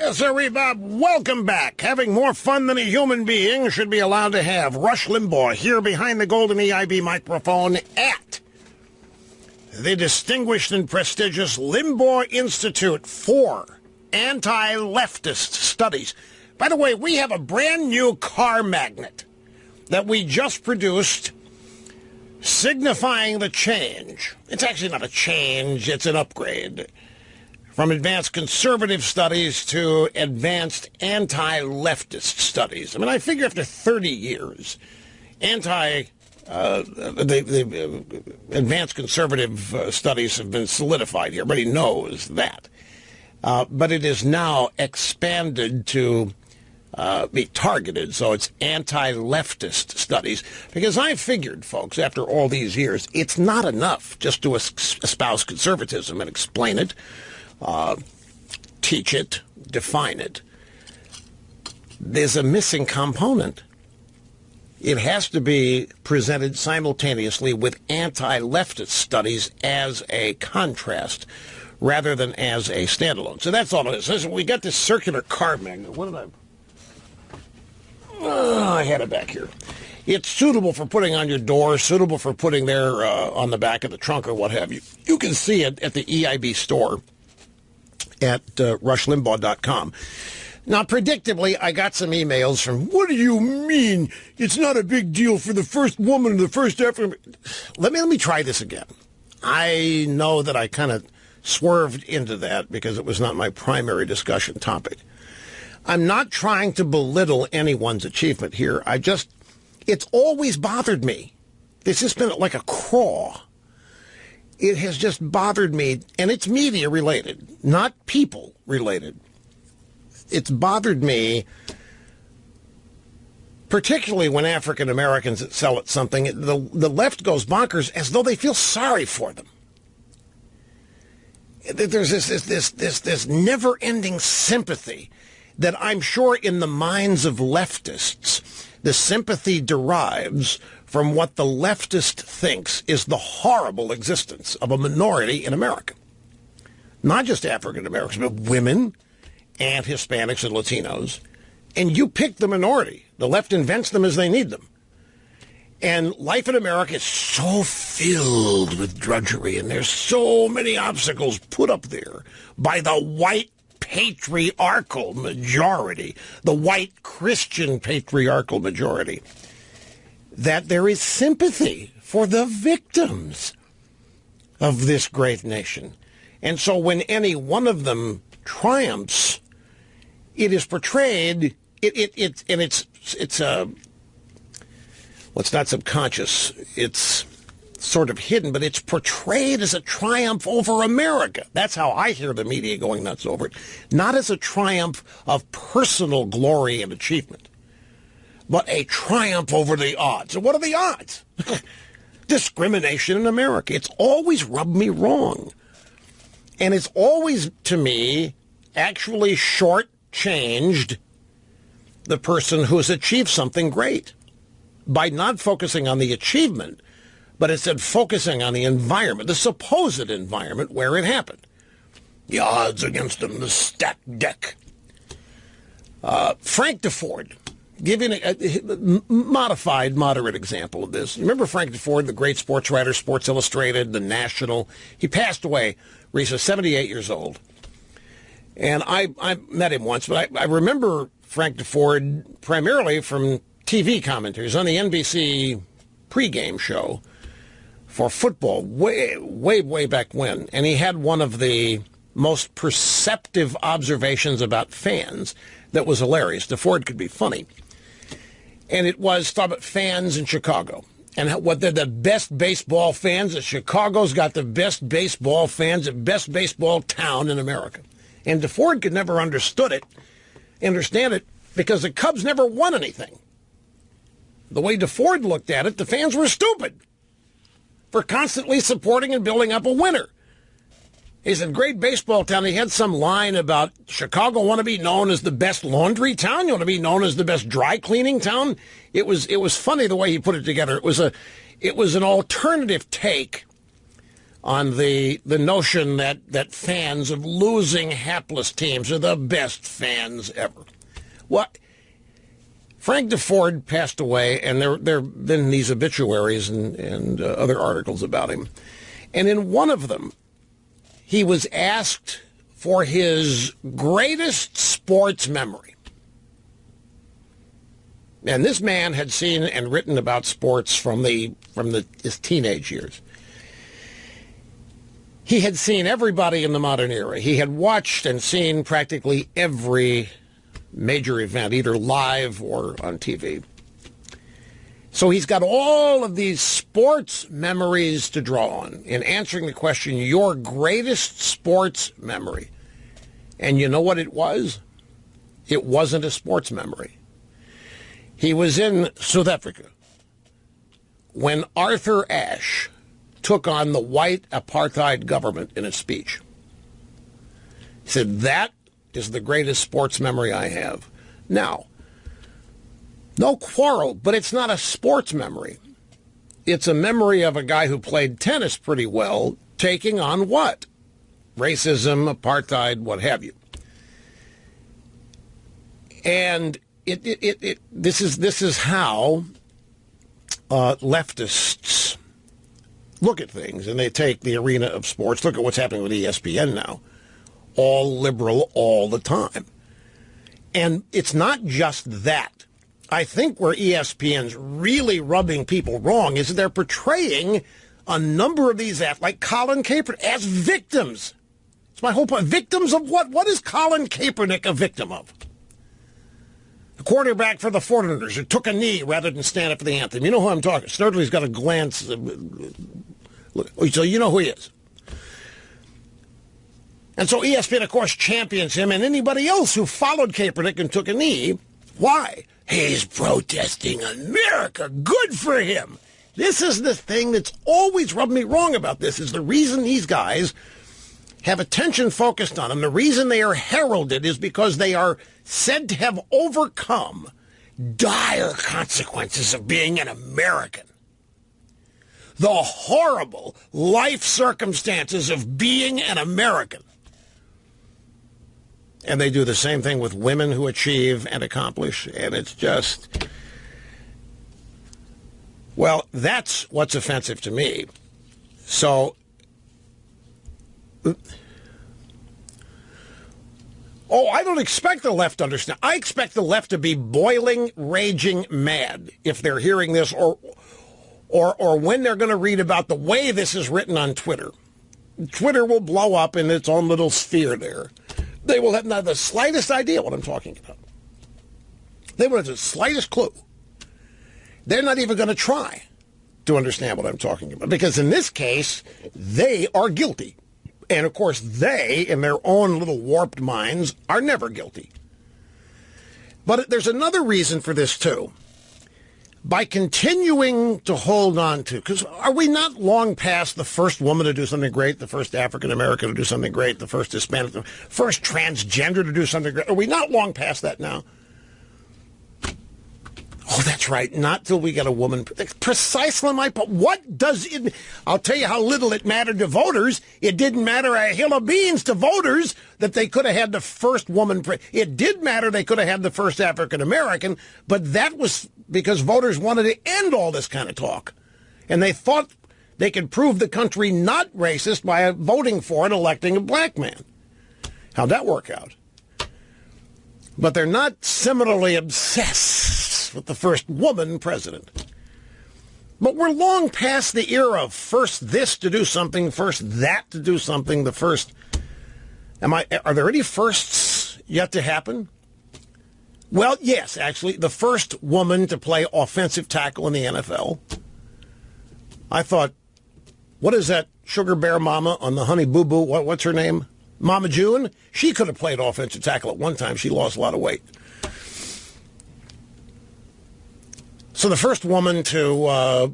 Yes, sir, Bob. Welcome back. Having more fun than a human being should be allowed to have. Rush Limbaugh here behind the golden EIB microphone at the distinguished and prestigious Limbaugh Institute for Anti-Leftist Studies. By the way, we have a brand new car magnet that we just produced signifying the change. It's actually not a change, it's an upgrade. From advanced conservative studies to advanced anti-leftist studies. I mean, I figure after 30 years, the advanced conservative studies have been solidified here. Everybody knows that. But it is now expanded to be targeted, so it's anti-leftist studies. Because I figured, folks, after all these years, it's not enough just to espouse conservatism and explain it. Teach it, define it. There's a missing component. It has to be presented simultaneously with anti-leftist studies as a contrast rather than as a standalone. So that's all it is. Listen, we got this circular car magnet. What did I had it back here. It's suitable for putting on your door, suitable for putting there on the back of the trunk or what have you. You can see it at the EIB store at rushlimbaugh.com. Now, predictably, I got some emails from, what do you mean it's not a big deal for the first woman or the first African? Let me try this again. I know that I kind of swerved into that because it was not my primary discussion topic. I'm not trying to belittle anyone's achievement here. It's always bothered me. This has been like a craw. It has just bothered me, and it's media related, not people related. It's bothered me, particularly when African Americans excel at something. The left goes bonkers as though they feel sorry for them. There's this never-ending sympathy that I'm sure in the minds of leftists, the sympathy derives from what the leftist thinks is the horrible existence of a minority in America. Not just African Americans, but women and Hispanics and Latinos. And you pick the minority. The left invents them as they need them. And life in America is so filled with drudgery, and there's so many obstacles put up there by the white patriarchal majority, the white Christian patriarchal majority, that there is sympathy for the victims of this great nation. And so when any one of them triumphs, it is portrayed, it's not subconscious, it's sort of hidden, but it's portrayed as a triumph over America. That's how I hear the media going nuts over it. Not as a triumph of personal glory and achievement, but a triumph over the odds. And what are the odds? Discrimination in America. It's always rubbed me wrong. And it's always, to me, actually shortchanged the person who has achieved something great by not focusing on the achievement, but instead focusing on the environment, the supposed environment where it happened. The odds against him, the stacked deck. Frank DeFord, giving a modified, moderate example of this. Remember Frank DeFord, the great sports writer, Sports Illustrated, The National? He passed away. He's 78 years old. And I met him once, but I remember Frank DeFord primarily from TV commentaries on the NBC pregame show for football way back when. And he had one of the most perceptive observations about fans that was hilarious. DeFord could be funny. And it was about fans in Chicago. And what they're the best baseball fans. Chicago's got the best baseball fans, the best baseball town in America. And DeFord could never understand it, because the Cubs never won anything. The way DeFord looked at it, the fans were stupid for constantly supporting and building up a winner. He said, great baseball town. He had some line about Chicago want to be known as the best laundry town. You want to be known as the best dry cleaning town. It was funny the way he put it together. It was an alternative take on the notion that fans of losing hapless teams are the best fans ever. What? Frank DeFord passed away, and there have been these obituaries and other articles about him. And in one of them, he was asked for his greatest sports memory. And this man had seen and written about sports from his teenage years. He had seen everybody in the modern era. He had watched and seen practically every major event, either live or on TV. So he's got all of these sports memories to draw on in answering the question, your greatest sports memory. And you know what it was? It wasn't a sports memory. He was in South Africa when Arthur Ashe took on the white apartheid government in a speech. He said, that is the greatest sports memory I have. Now, no quarrel, but it's not a sports memory. It's a memory of a guy who played tennis pretty well, taking on what? Racism, apartheid, what have you. And this is how leftists look at things, and they take the arena of sports. Look at what's happening with ESPN now. All liberal all the time. And it's not just that. I think where ESPN's really rubbing people wrong is that they're portraying a number of these athletes, like Colin Kaepernick, as victims. It's my whole point. Victims of what? What is Colin Kaepernick a victim of? The quarterback for the 49ers who took a knee rather than stand up for the anthem. You know who I'm talking. Snerdley's got a glance. So you know who he is. And so ESPN, of course, champions him and anybody else who followed Kaepernick and took a knee. Why? He's protesting America. Good for him. This is the thing that's always rubbed me wrong about this, is the reason these guys have attention focused on them. The reason they are heralded is because they are said to have overcome dire consequences of being an American. The horrible life circumstances of being an American. And they do the same thing with women who achieve and accomplish, and it's just, well, that's what's offensive to me. So, I don't expect the left to understand. I expect the left to be boiling, raging mad if they're hearing this, or when they're going to read about the way this is written on Twitter. Twitter will blow up in its own little sphere there. They will have not the slightest idea what I'm talking about. They won't have the slightest clue. They're not even going to try to understand what I'm talking about, because in this case, they are guilty. And, of course, they, in their own little warped minds, are never guilty. But there's another reason for this, too. By continuing to hold on to, because are we not long past the first woman to do something great, the first African-American to do something great, the first Hispanic, the first transgender to do something great? Are we not long past that now? Oh, that's right. Not till we get a woman. Precisely my point. What does it... I'll tell you how little it mattered to voters. It didn't matter a hill of beans to voters that they could have had the first woman. It did matter they could have had the first African-American, but that was because voters wanted to end all this kind of talk. And they thought they could prove the country not racist by voting for and electing a black man. How'd that work out? But they're not similarly obsessed with the first woman president. But we're long past the era of first this to do something, first that to do something, the first... Are there any firsts yet to happen? Well, yes, actually, the first woman to play offensive tackle in the NFL. I thought, what is that sugar bear mama on the Honey Boo Boo? What's her name? Mama June? She could have played offensive tackle at one time. She lost a lot of weight. So the first woman to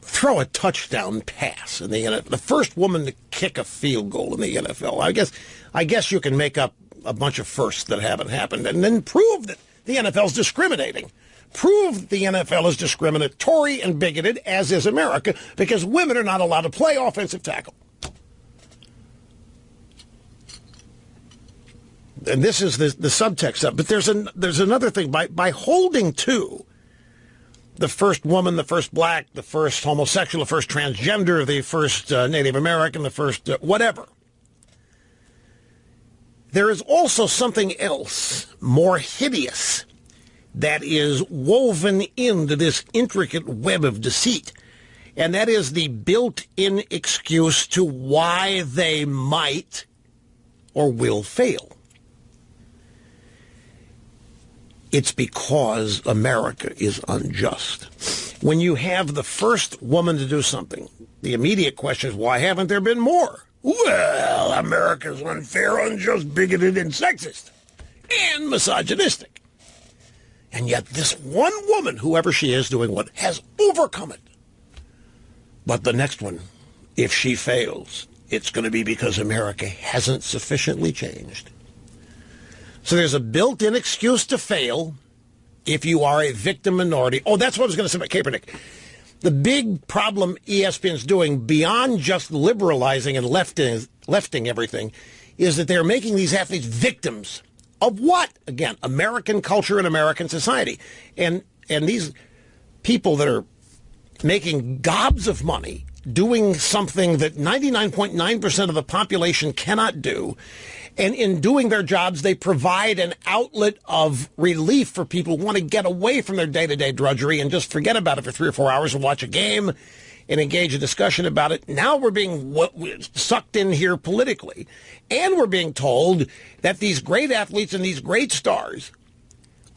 throw a touchdown pass in the NFL, the first woman to kick a field goal in the NFL. I guess you can make up a bunch of firsts that haven't happened and then prove that the NFL is discriminating prove that the NFL is discriminatory and bigoted, as is America, because women are not allowed to play offensive tackle. And this is the subtext of it. But there's another thing. By holding to the first woman, the first black, the first homosexual, the first transgender, the first Native American, the first whatever, there is also something else more hideous that is woven into this intricate web of deceit, and that is the built-in excuse to why they might or will fail. It's because America is unjust. When you have the first woman to do something, the immediate question is, why haven't there been more? Well, America's unfair, unjust, bigoted, and sexist, and misogynistic. And yet this one woman, whoever she is doing what, has overcome it. But the next one, if she fails, it's going to be because America hasn't sufficiently changed. So there's a built-in excuse to fail if you are a victim minority. Oh, that's what I was going to say about Kaepernick. The big problem ESPN's doing, beyond just liberalizing and lefting everything, is that they're making these athletes victims of what? Again, American culture and American society. And these people that are making gobs of money doing something that 99.9% of the population cannot do. And in doing their jobs, they provide an outlet of relief for people who want to get away from their day-to-day drudgery and just forget about it for 3 or 4 hours and watch a game and engage in discussion about it. Now we're being sucked in here politically. And we're being told that these great athletes and these great stars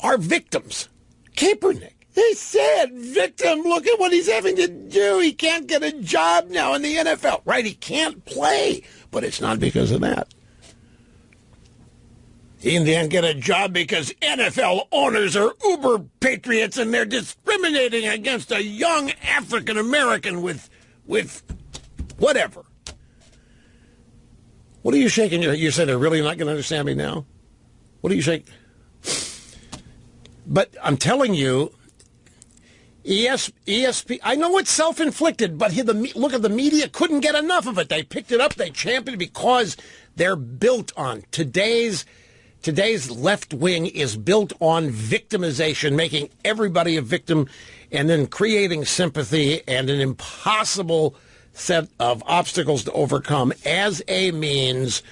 are victims. Kaepernick. They said, victim, look at what he's having to do. He can't get a job now in the NFL. Right, he can't play. But it's not because of that. He didn't get a job because NFL owners are uber patriots and they're discriminating against a young African American with whatever. What are you shaking? You said they're really not going to understand me now? What are you shaking? But I'm telling you, ESP, I know it's self-inflicted, but look at the media couldn't get enough of it. They picked it up, they championed it because they're built on Today's left wing is built on victimization, making everybody a victim, and then creating sympathy and an impossible set of obstacles to overcome as a means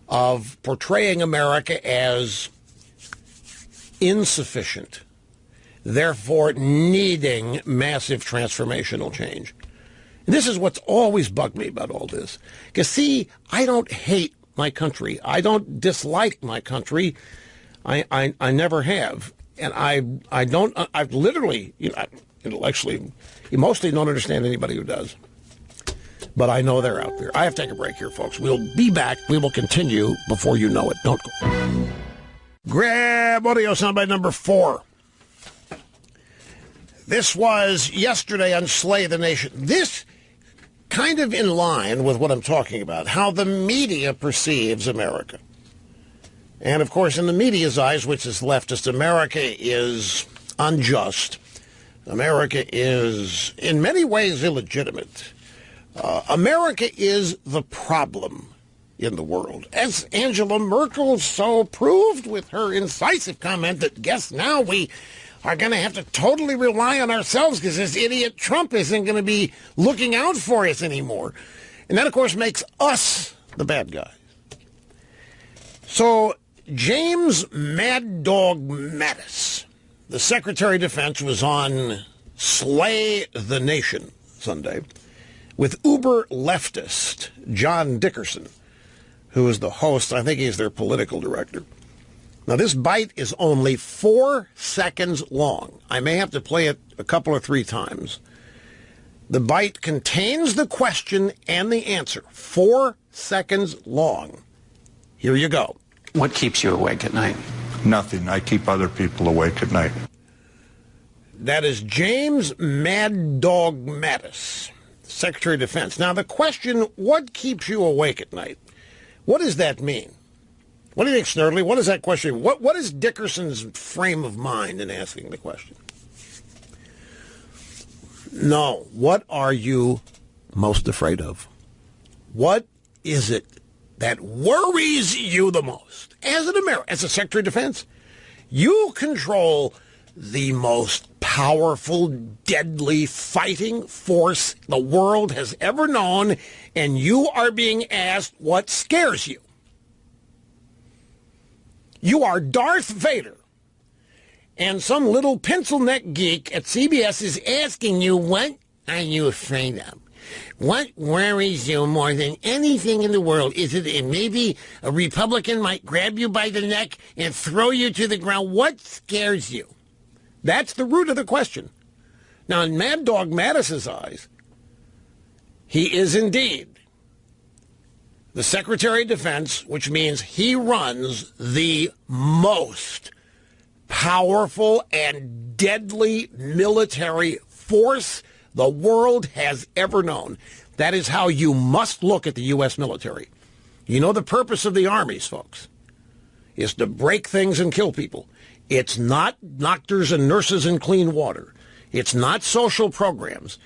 of portraying America as insufficient, therefore needing massive transformational change. And this is what's always bugged me about all this. Because, see, I don't hate my country. I don't dislike my country. I never have. And I've literally, intellectually, emotionally don't understand anybody who does. But I know they're out there. I have to take a break here, folks. We'll be back. We will continue before you know it. Don't go. Grab audio soundbite number 4. This was yesterday on Slay the Nation. This kind of in line with what I'm talking about, how the media perceives America. And, of course, in the media's eyes, which is leftist, America is unjust. America is, in many ways, illegitimate. America is the problem in the world. As Angela Merkel so proved with her incisive comment that, guess now we are going to have to totally rely on ourselves because this idiot Trump isn't going to be looking out for us anymore. And that, of course, makes us the bad guys. So James Mad Dog Mattis, the Secretary of Defense, was on Slay the Nation Sunday with uber leftist John Dickerson, who is the host. I think he's their political director. Now, this bite is only 4 seconds long. I may have to play it a couple or 3 times. The bite contains the question and the answer. 4 seconds long. Here you go. What keeps you awake at night? Nothing. I keep other people awake at night. That is James Mad Dog Mattis, Secretary of Defense. Now, the question, what keeps you awake at night? What does that mean? What do you think, Snerdley? What is that question? What is Dickerson's frame of mind in asking the question? No. What are you most afraid of? What is it that worries you the most? As an American, as a Secretary of Defense, you control the most powerful, deadly fighting force the world has ever known, and you are being asked what scares you. You are Darth Vader, and some little pencil-neck geek at CBS is asking you, what are you afraid of? What worries you more than anything in the world? Is it maybe a Republican might grab you by the neck and throw you to the ground? What scares you? That's the root of the question. Now, in Mad Dog Mattis's eyes, he is indeed the Secretary of Defense, which means he runs the most powerful and deadly military force the world has ever known. That is how you must look at the U.S. military. You know the purpose of the armies, folks, is to break things and kill people. It's not doctors and nurses and clean water. It's not social programs.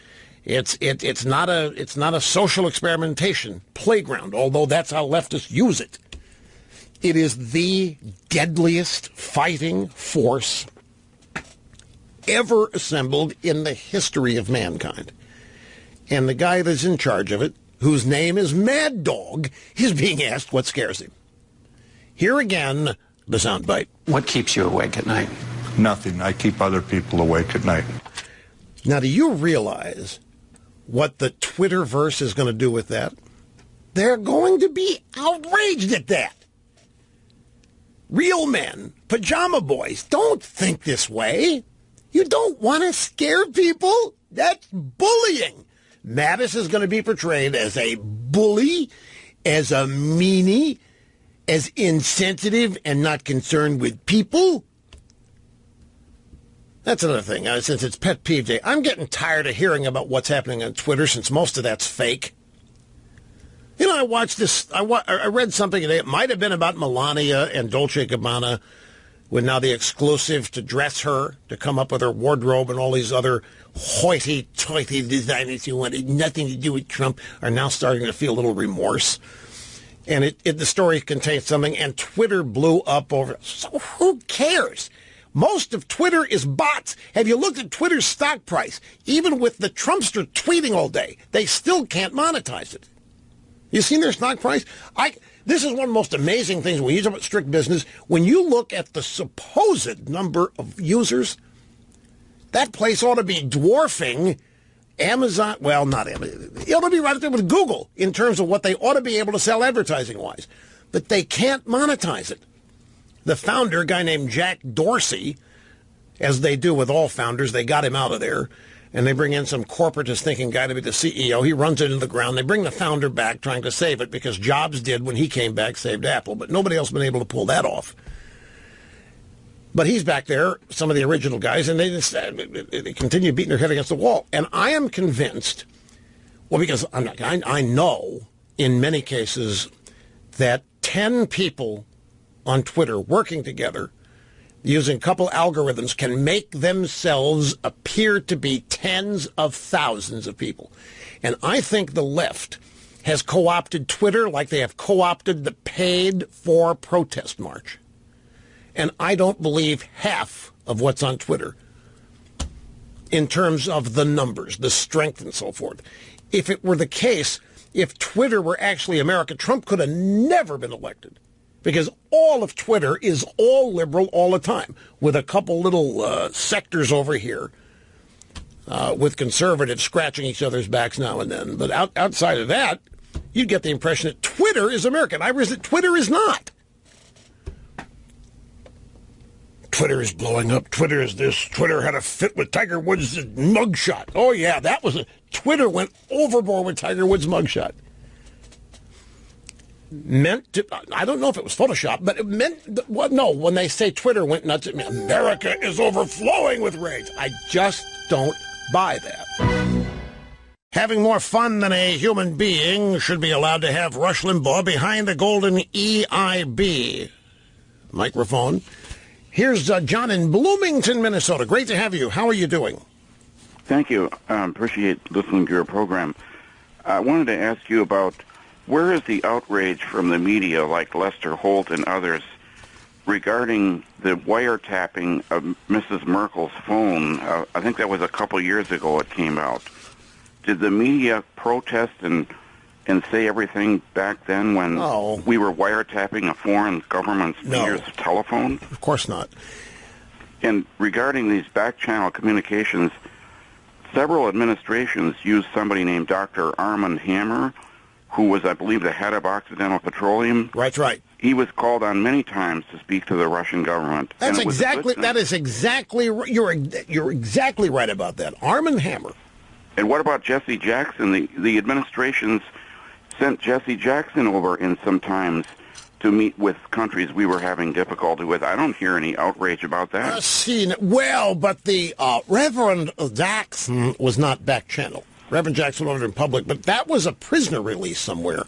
It's not a social experimentation playground, although that's how leftists use it. It is the deadliest fighting force ever assembled in the history of mankind. And the guy that's in charge of it, whose name is Mad Dog, is being asked what scares him. Here again, the soundbite. What keeps you awake at night? Nothing. I keep other people awake at night. Now, do you realize what the Twitterverse is going to do with that? They're going to be outraged at that. Real men, pajama boys, don't think this way. You don't want to scare people? That's bullying. Mattis is going to be portrayed as a bully, as a meanie, as insensitive and not concerned with people. That's another thing. Since it's pet peeve day, I'm getting tired of hearing about what's happening on Twitter since most of that's fake. You know, I watched this, I read something today. It might have been about Melania and Dolce & Gabbana, with now the exclusive to dress her, to come up with her wardrobe, and all these other hoity-toity designers who wanted nothing to do with Trump are now starting to feel a little remorse. And the story contains something, and Twitter blew up over it. So who cares? Most of Twitter is bots. Have you looked at Twitter's stock price? Even with the Trumpster tweeting all day, they still can't monetize it. You seen their stock price? This is one of the most amazing things when you talk about strict business. When you look at the supposed number of users, that place ought to be dwarfing Amazon. Well, not Amazon. It ought to be right up there with Google in terms of what they ought to be able to sell advertising-wise. But they can't monetize it. The founder, a guy named Jack Dorsey, as they do with all founders, they got him out of there. And they bring in some corporatist-thinking guy to be the CEO. He runs it into the ground. They bring the founder back trying to save it because Jobs did, when he came back, saved Apple. But nobody else has been able to pull that off. But he's back there, some of the original guys, and they continue beating their head against the wall. And I am convinced, well, because I know in many cases that 10 people on Twitter working together using a couple algorithms can make themselves appear to be tens of thousands of people. And I think the left has co-opted Twitter like they have co-opted the paid-for protest march. And I don't believe half of what's on Twitter in terms of the numbers, the strength, and so forth. If it were the case, if Twitter were actually America, Trump could have never been elected. Because all of Twitter is all liberal all the time, with a couple little sectors over here, with conservatives scratching each other's backs now and then. But outside of that, you get the impression that Twitter is American. I realize that Twitter is not. Twitter is blowing up. Twitter is this. Twitter had a fit with Tiger Woods' mugshot. Oh, yeah, that was Twitter went overboard with Tiger Woods' mugshot. Meant to, I don't know if it was Photoshop, but it meant, well, no, when they say Twitter went nuts, it means America is overflowing with rage. I just don't buy that. Having more fun than a human being should be allowed to have Rush Limbaugh behind the golden EIB microphone. Here's John in Bloomington, Minnesota. Great to have you. How are you doing? Thank you. Appreciate listening to your program. I wanted to ask you about where is the outrage from the media, like Lester Holt and others, regarding the wiretapping of Mrs. Merkel's phone? I think that was a couple years ago it came out. Did the media protest and say everything back then when we were wiretapping a foreign government's leader's telephone? Of course not. And regarding these back-channel communications, several administrations used somebody named Dr. Armand Hammer, who was, I believe, the head of Occidental Petroleum. Right. He was called on many times to speak to the Russian government. That is exactly, you're exactly right about that. Armand Hammer. And what about Jesse Jackson? The administrations sent Jesse Jackson over in sometimes to meet with countries we were having difficulty with. I don't hear any outrage about that. But the Reverend Jackson was not back channel. Reverend Jackson ordered in public, but that was a prisoner release somewhere.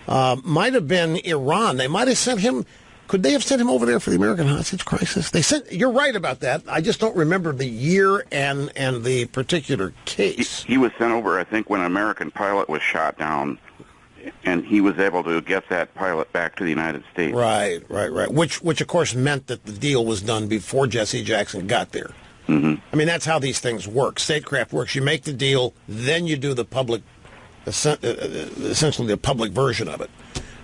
Might have been Iran. They might have sent him. Could they have sent him over there for the American hostage crisis? You're right about that. I just don't remember the year and the particular case. He was sent over, I think, when an American pilot was shot down, and he was able to get that pilot back to the United States. Right. Which of course meant that the deal was done before Jesse Jackson got there. Mm-hmm. I mean, that's how these things work. Statecraft works. You make the deal, then you do the public, essentially the public version of it.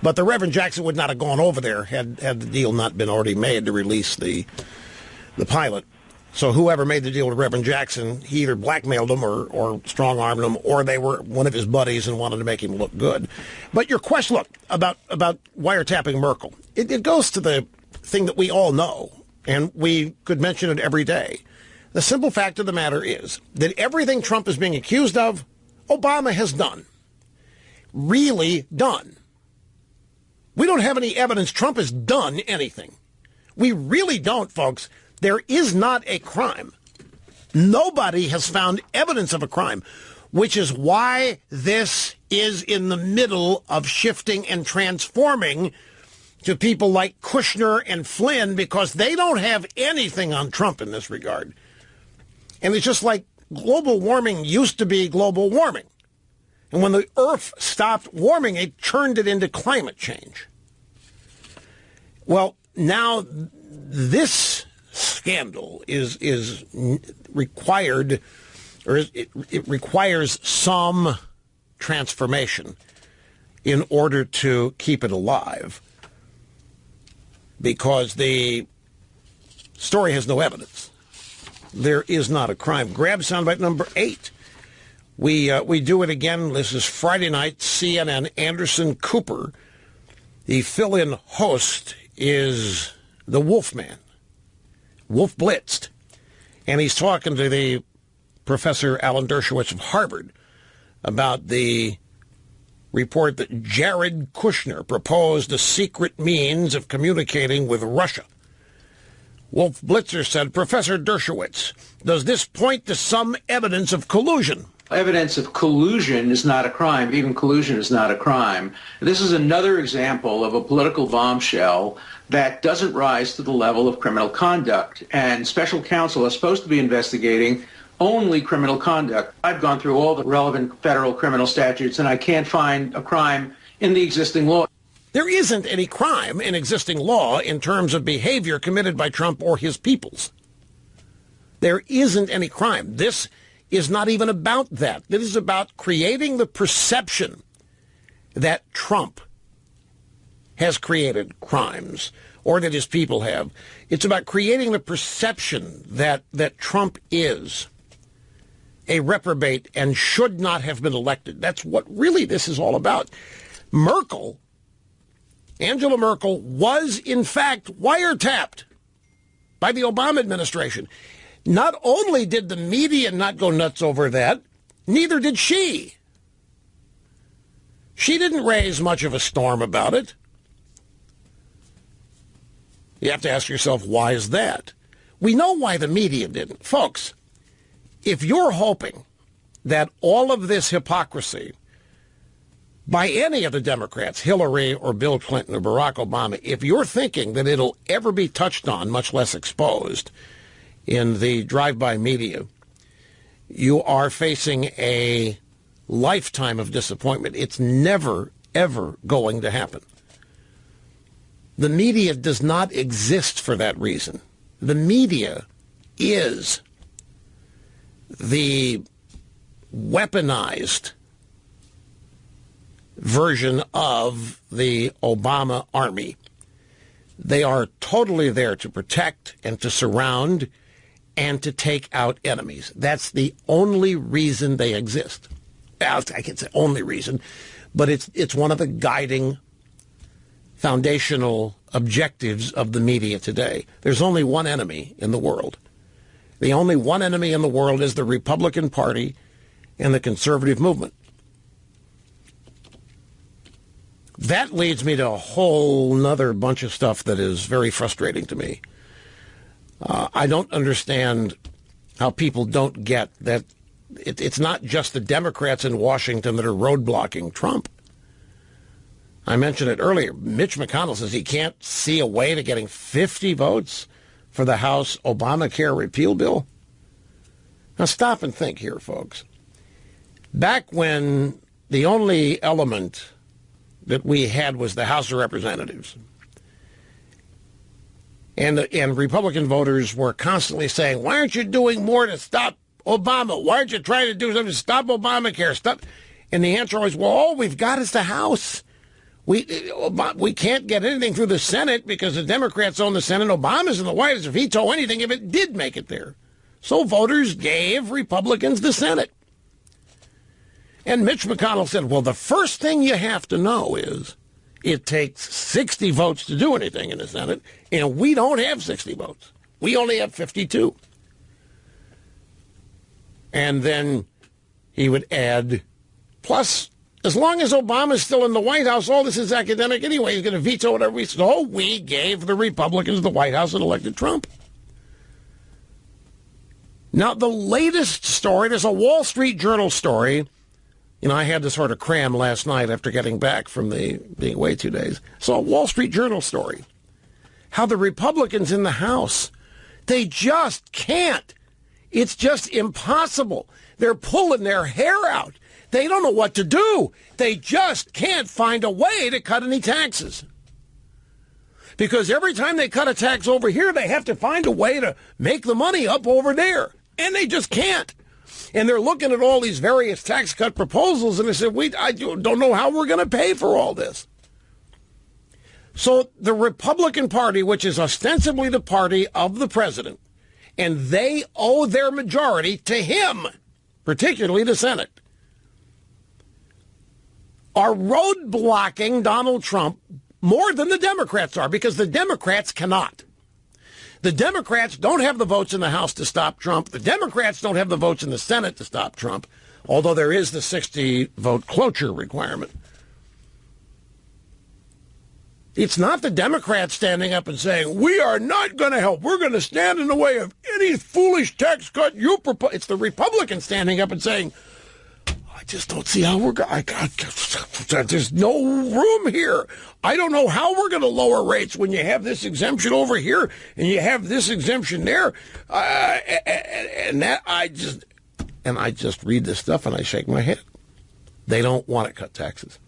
But the Reverend Jackson would not have gone over there had the deal not been already made to release the pilot. So whoever made the deal with Reverend Jackson, he either blackmailed him or strong-armed him, or they were one of his buddies and wanted to make him look good. But your question, look, about wiretapping Merkel, it goes to the thing that we all know, and we could mention it every day. The simple fact of the matter is that everything Trump is being accused of, Obama has done. Really done. We don't have any evidence Trump has done anything. We really don't, folks. There is not a crime. Nobody has found evidence of a crime, which is why this is in the middle of shifting and transforming to people like Kushner and Flynn, because they don't have anything on Trump in this regard. And it's just like global warming used to be global warming. And when the Earth stopped warming, it turned it into climate change. Well, now this scandal is required, or it requires some transformation in order to keep it alive, because the story has no evidence. There is not a crime. Grab soundbite number 8. We do it again. This is Friday night. CNN Anderson Cooper, the fill-in host, is the Wolfman, Wolf Blitzed, and he's talking to the Professor Alan Dershowitz of Harvard about the report that Jared Kushner proposed a secret means of communicating with Russia. Wolf Blitzer said, Professor Dershowitz, does this point to some evidence of collusion? Evidence of collusion is not a crime. Even collusion is not a crime. This is another example of a political bombshell that doesn't rise to the level of criminal conduct. And special counsel is supposed to be investigating only criminal conduct. I've gone through all the relevant federal criminal statutes, and I can't find a crime in the existing law. There isn't any crime in existing law in terms of behavior committed by Trump or his peoples. There isn't any crime. This is not even about that. This is about creating the perception that Trump has created crimes, or that his people have. It's about creating the perception that Trump is a reprobate and should not have been elected. That's what really this is all about. Angela Merkel was, in fact, wiretapped by the Obama administration. Not only did the media not go nuts over that, neither did she. She didn't raise much of a storm about it. You have to ask yourself, why is that? We know why the media didn't. Folks, if you're hoping that all of this hypocrisy by any of the Democrats, Hillary or Bill Clinton or Barack Obama, if you're thinking that it'll ever be touched on, much less exposed, in the drive-by media, you are facing a lifetime of disappointment. It's never, ever going to happen. The media does not exist for that reason. The media is the weaponized version of the Obama army. They are totally there to protect and to surround and to take out enemies. That's the only reason they exist. I can say only reason, but it's one of the guiding foundational objectives of the media today. There's only one enemy in the world. The only one enemy in the world is the Republican Party and the conservative movement. That leads me to a whole nother bunch of stuff that is very frustrating to me. I don't understand how people don't get that it's not just the Democrats in Washington that are roadblocking Trump. I mentioned it earlier. Mitch McConnell says he can't see a way to getting 50 votes for the House Obamacare repeal bill. Now stop and think here, folks. Back when the only element that we had was the House of Representatives, and Republican voters were constantly saying, why aren't you doing more to stop Obama? Why aren't you trying to do something to stop Obamacare? Stop. And the answer was, well, all we've got is the House. We can't get anything through the Senate because the Democrats own the Senate. Obama's in the White House to veto anything if it did make it there. So voters gave Republicans the Senate. And Mitch McConnell said, well, the first thing you have to know is it takes 60 votes to do anything in the Senate, and we don't have 60 votes. We only have 52. And then he would add, plus, as long as Obama's still in the White House, all this is academic anyway. He's going to veto whatever we say. So we gave the Republicans the White House and elected Trump. Now, the latest story, there's a Wall Street Journal story. You know, I had to sort of cram last night after getting back from being away 2 days. So a Wall Street Journal story. How the Republicans in the House, they just can't. It's just impossible. They're pulling their hair out. They don't know what to do. They just can't find a way to cut any taxes. Because every time they cut a tax over here, they have to find a way to make the money up over there. And they just can't. And they're looking at all these various tax cut proposals, and they said, I don't know how we're going to pay for all this. So the Republican Party, which is ostensibly the party of the president, and they owe their majority to him, particularly the Senate, are roadblocking Donald Trump more than the Democrats are, because the Democrats cannot. The Democrats don't have the votes in the House to stop Trump. The Democrats don't have the votes in the Senate to stop Trump, although there is the 60-vote cloture requirement. It's not the Democrats standing up and saying, we are not going to help. We're going to stand in the way of any foolish tax cut you propose. It's the Republicans standing up and saying, I just don't see how we're going. There's no room here. I don't know how we're going to lower rates when you have this exemption over here and you have this exemption there. I just read this stuff and I shake my head. They don't want to cut taxes.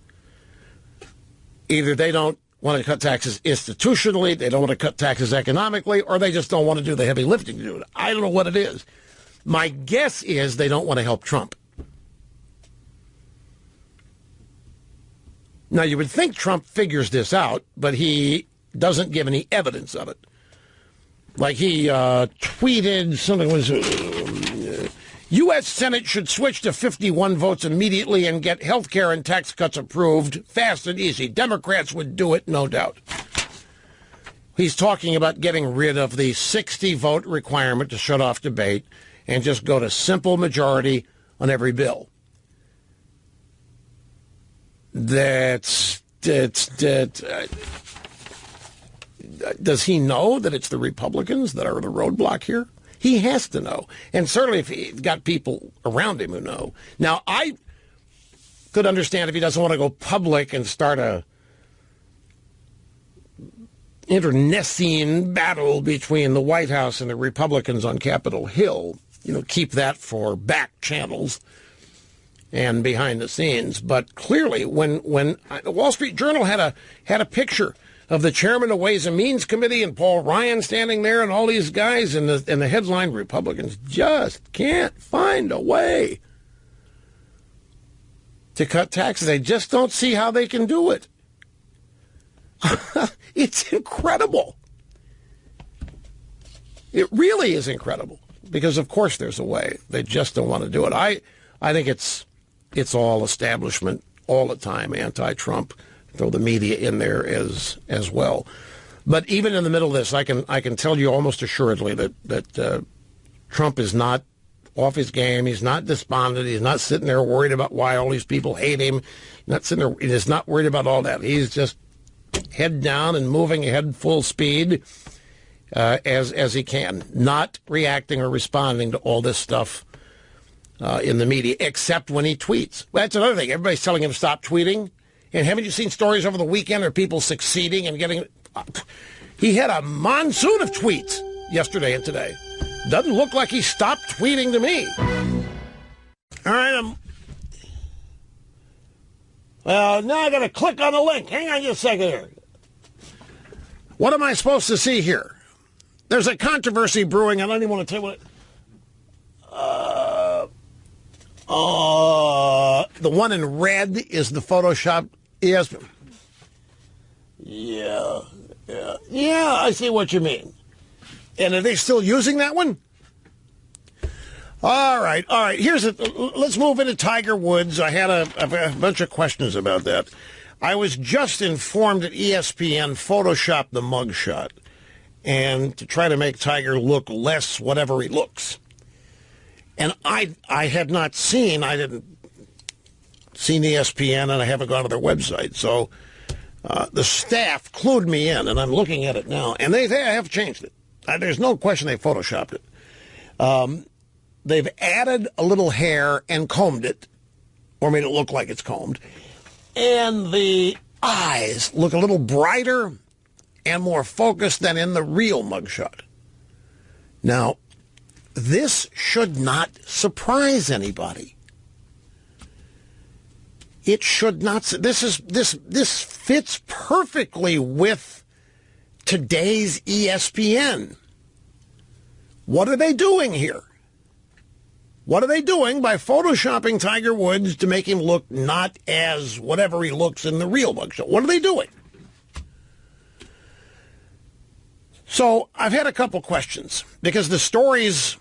Either they don't want to cut taxes institutionally, they don't want to cut taxes economically, or they just don't want to do the heavy lifting to do it. I don't know what it is. My guess is they don't want to help Trump. Now, you would think Trump figures this out, but he doesn't give any evidence of it. Like he tweeted something was, U.S. Senate should switch to 51 votes immediately and get health care and tax cuts approved fast and easy. Democrats would do it, no doubt. He's talking about getting rid of the 60-vote requirement to shut off debate and just go to simple majority on every bill. Does he know that it's the Republicans that are the roadblock here? He has to know. And certainly if he's got people around him who know. Now, I could understand if he doesn't want to go public and start a internecine battle between the White House and the Republicans on Capitol Hill. keep that for back channels and behind the scenes. But clearly, when the Wall Street Journal had a picture of the chairman of Ways and Means Committee and Paul Ryan standing there and all these guys, and the headline, Republicans just can't find a way to cut taxes. They just don't see how they can do it. It's incredible. It really is incredible, because of course there's a way. They just don't want to do it. I think it's all establishment all the time, anti-Trump. Throw the media in there as well. But even in the middle of this, I can tell you almost assuredly that Trump is not off his game. He's not despondent. He's not sitting there worried about why all these people hate him. Not sitting there. He's not worried about all that. He's just head down and moving ahead full speed as he can, not reacting or responding to all this stuff in the media, except when he tweets. Well, that's another thing. Everybody's telling him to stop tweeting. And haven't you seen stories over the weekend of people succeeding and getting... He had a monsoon of tweets yesterday and today. Doesn't look like he stopped tweeting to me. All right, well, now I got to click on the link. Hang on just a second here. What am I supposed to see here? There's a controversy brewing. I don't even want to tell you what... the one in red is the Photoshop. Yes. Yeah, I see what you mean. And are they still using that one? All right. Let's move into Tiger Woods. I had a bunch of questions about that. I was just informed that ESPN photoshopped the mugshot, and to try to make Tiger look less whatever he looks. And I didn't seen ESPN, and I haven't gone to their website. So the staff clued me in, and I'm looking at it now. And they have changed it. There's no question they photoshopped it. They've added a little hair and combed it, or made it look like it's combed. And the eyes look a little brighter and more focused than in the real mugshot. Now, this should not surprise anybody. It should not. This fits perfectly with today's ESPN. What are they doing here? What are they doing by photoshopping Tiger Woods to make him look not as whatever he looks in the real mugshot? What are they doing? So I've had a couple questions, because the stories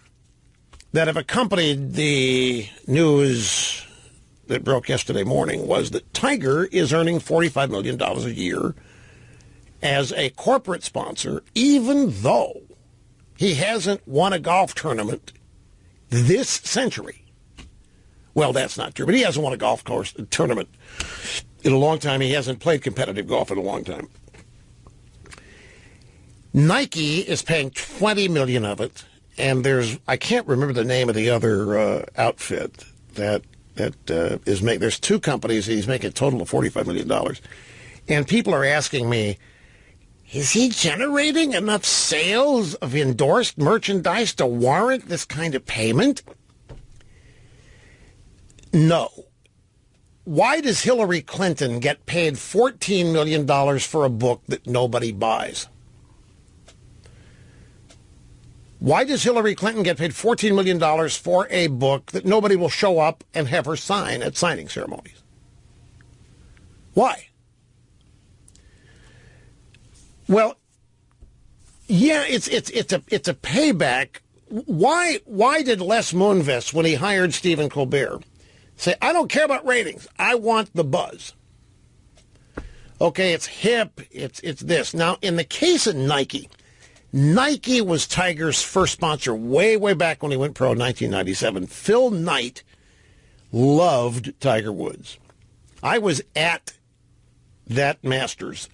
that have accompanied the news that broke yesterday morning was that Tiger is earning $45 million a year as a corporate sponsor, even though he hasn't won a golf tournament this century. Well, that's not true, but he hasn't won a golf course tournament in a long time. He hasn't played competitive golf in a long time. Nike is paying $20 million of it, and I can't remember the name of the other outfit that is making. There's two companies. He's making a total of $45 million, and people are asking me, is he generating enough sales of endorsed merchandise to warrant this kind of payment? No. Why does Hillary Clinton get paid $14 million for a book that nobody buys? Why does Hillary Clinton get paid $14 million for a book that nobody will show up and have her sign at signing ceremonies? Why? Well, yeah, it's a payback. Why did Les Moonves, when he hired Stephen Colbert, say, I don't care about ratings, I want the buzz? Okay, it's hip, it's this. Now, in the case of Nike was Tiger's first sponsor way back when he went pro in 1997. Phil Knight loved Tiger Woods. I was at that Masters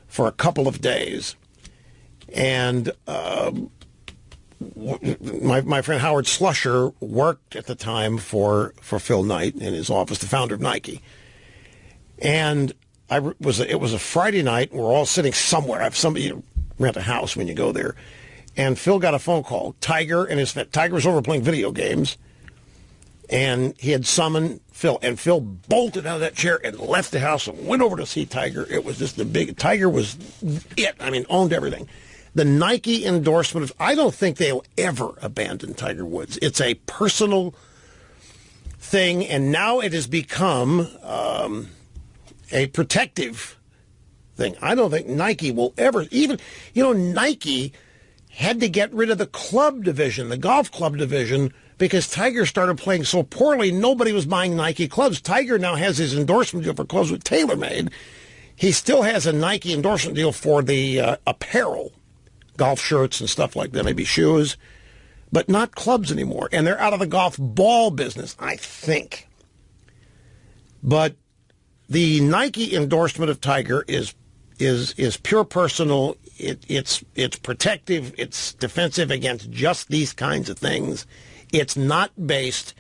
for a couple of days, and my friend Howard Slusher worked at the time for Phil Knight in his office, the founder of Nike. And it was a Friday night. We're all sitting somewhere. Somebody rent a house when you go there, and Phil got a phone call. Tiger was over playing video games, and he had summoned Phil, and Phil bolted out of that chair and left the house and went over to see Tiger. It was just Tiger was it. I mean, owned everything. The Nike endorsement I don't think they'll ever abandon Tiger Woods. It's a personal thing, and now it has become a protective thing. I don't think Nike will ever, Nike had to get rid of the club division, the golf club division, because Tiger started playing so poorly, nobody was buying Nike clubs. Tiger now has his endorsement deal for clubs with TaylorMade. He still has a Nike endorsement deal for the apparel, golf shirts and stuff like that, maybe shoes, but not clubs anymore. And they're out of the golf ball business, I think. But the Nike endorsement of Tiger is pure personal. It's protective. It's defensive against just these kinds of things. It's not based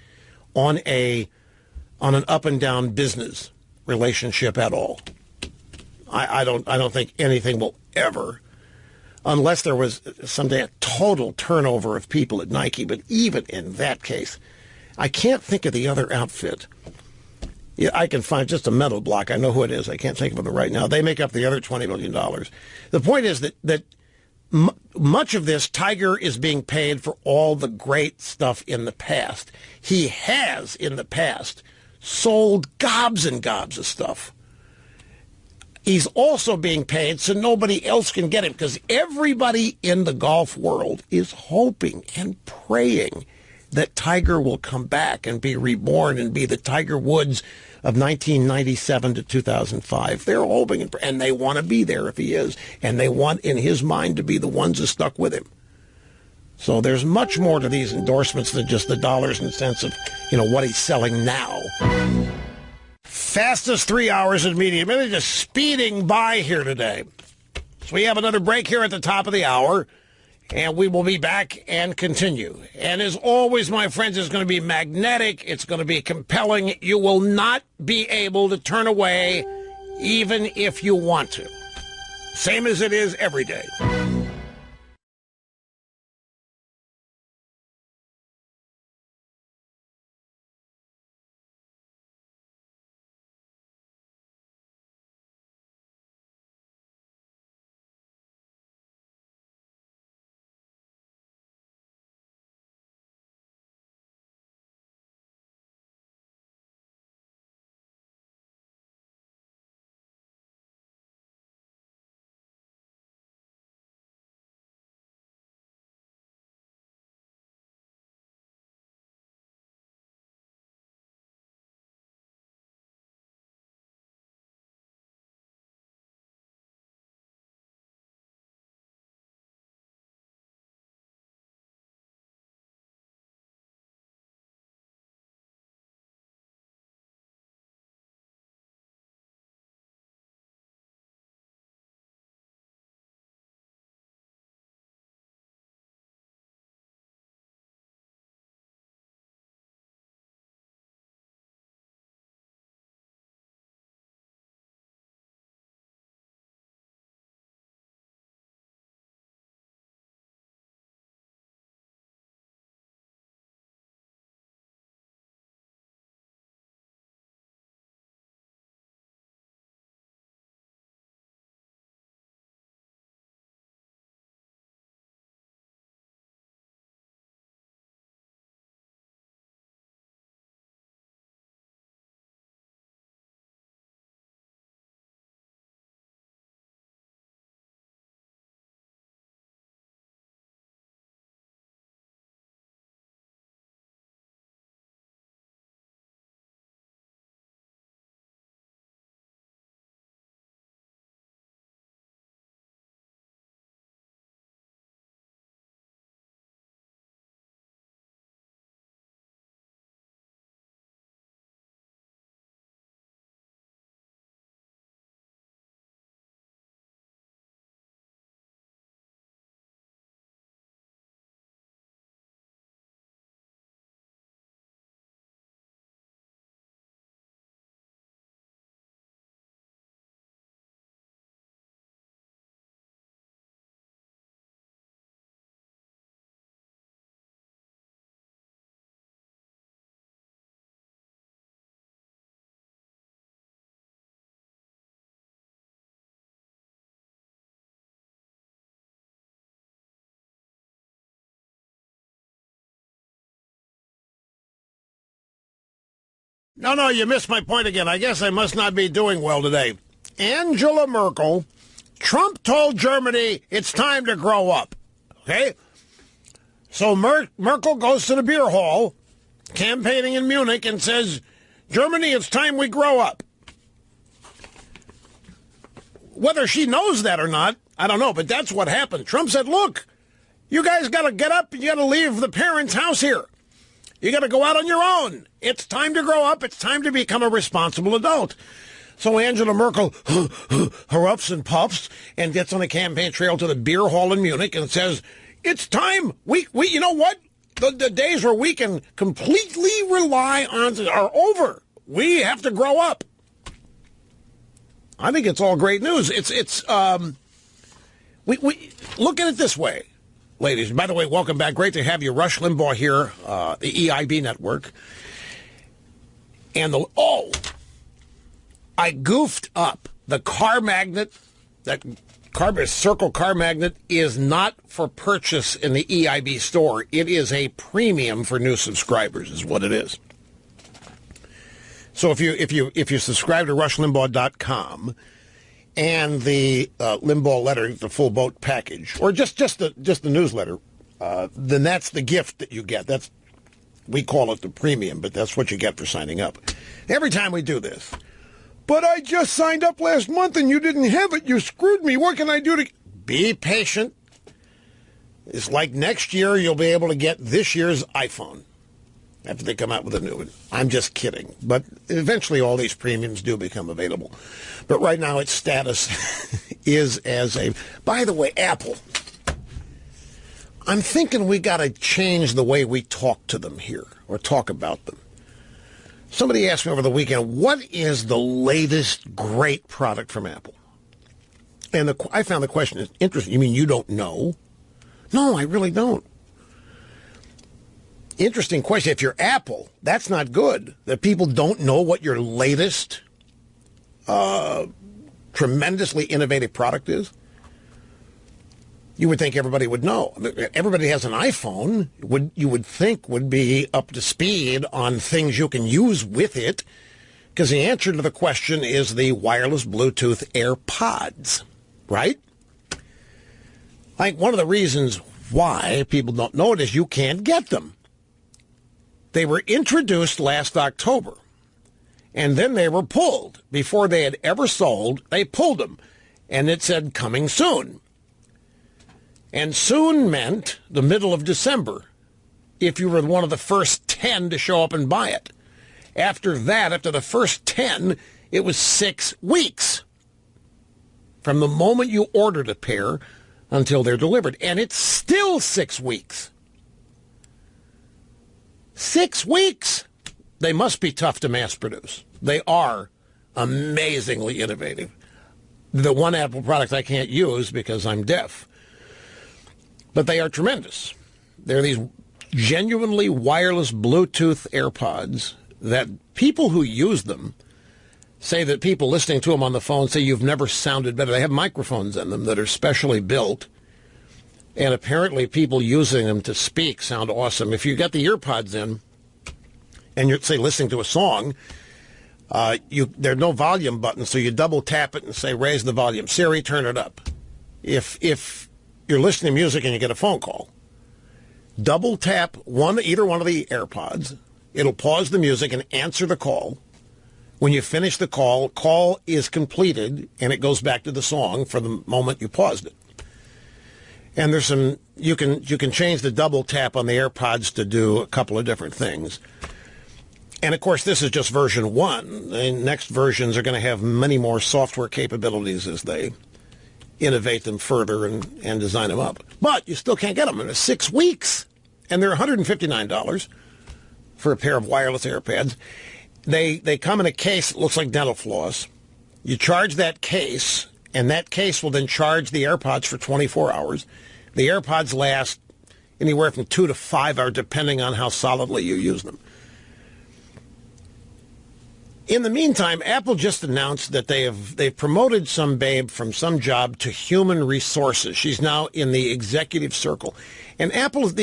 on an up and down business relationship at all. I don't think anything will ever, unless there was someday a total turnover of people at Nike. But even in that case, I can't think of the other outfit. Yeah, I can find just a mental block. I know who it is. I can't think of it right now. They make up the other $20 million. The point is that much of this, Tiger is being paid for all the great stuff in the past. He has, in the past, sold gobs and gobs of stuff. He's also being paid so nobody else can get him, because everybody in the golf world is hoping and praying that Tiger will come back and be reborn and be the Tiger Woods of 1997 to 2005. They're hoping, and they want to be there if he is, and they want, in his mind, to be the ones that stuck with him. So there's much more to these endorsements than just the dollars and cents of, what he's selling now. Fastest 3 hours in media. Maybe just speeding by here today. So we have another break here at the top of the hour. And we will be back and continue. And as always, my friends, it's going to be magnetic. It's going to be compelling. You will not be able to turn away even if you want to. Same as it is every day. No, you missed my point again. I guess I must not be doing well today. Angela Merkel, Trump told Germany it's time to grow up. Okay? So Merkel goes to the beer hall, campaigning in Munich, and says, Germany, it's time we grow up. Whether she knows that or not, I don't know, but that's what happened. Trump said, look, you guys got to get up and you got to leave the parents' house here. You got to go out on your own. It's time to grow up. It's time to become a responsible adult. So Angela Merkel huffs and puffs and gets on the campaign trail to the beer hall in Munich and says, it's time. We you know what? The days where we can completely rely on are over. We have to grow up. I think it's all great news. We look at it this way, ladies. By the way, welcome back. Great to have you. Rush Limbaugh here, the EIB network. And I goofed up. The car magnet, that Circle car magnet, is not for purchase in the EIB store. It is a premium for new subscribers, is what it is. So if you subscribe to rushlimbaugh.com and the Limbaugh letter, the full boat package, or just the newsletter, then that's the gift that you get. We call it the premium, but that's what you get for signing up. Every time we do this. But I just signed up last month and you didn't have it. You screwed me. What can I do to... Be patient. It's like next year you'll be able to get this year's iPhone after they come out with a new one. I'm just kidding. But eventually all these premiums do become available. But right now its status is as a... By the way, Apple. I'm thinking we got to change the way we talk to them here or talk about them. Somebody asked me over the weekend, what is the latest great product from Apple? And I found the question is interesting. You mean you don't know? No, I really don't. Interesting question. If you're Apple, that's not good. That people don't know what your latest tremendously innovative product is. You would think everybody would know. Everybody has an iPhone. You would think would be up to speed on things you can use with it, because the answer to the question is the wireless Bluetooth AirPods, right? Like one of the reasons why people don't know it is you can't get them. They were introduced last October, and then they were pulled. Before they had ever sold, they pulled them, and it said coming soon. And soon meant the middle of December, if you were one of the first 10 to show up and buy it. After that, after the first 10, it was 6 weeks from the moment you ordered a pair until they're delivered. And it's still 6 weeks. 6 weeks! They must be tough to mass produce. They are amazingly innovative. The one Apple product I can't use because I'm deaf. But they are tremendous. They're these genuinely wireless Bluetooth AirPods that people who use them say that people listening to them on the phone say you've never sounded better. They have microphones in them that are specially built. And apparently people using them to speak sound awesome. If you got the earpods in and you're, say, listening to a song, there's no volume button, so you double tap it and say, raise the volume. Siri, turn it up. If you're listening to music and you get a phone call, double tap either one of the AirPods. It'll pause the music and answer the call. When you finish the call is completed, and it goes back to the song for the moment you paused it. And there's you can change the double tap on the AirPods to do a couple of different things. And of course, this is just version 1. The next versions are going to have many more software capabilities as they innovate them further and design them up. But you still can't get them in 6 weeks. And they're $159 for a pair of wireless AirPods. They come in a case that looks like dental floss. You charge that case, and that case will then charge the AirPods for 24 hours. The AirPods last anywhere from 2 to 5 hours, depending on how solidly you use them. In the meantime, Apple just announced that they've promoted some babe from some job to human resources. She's now in the executive circle. And Apple's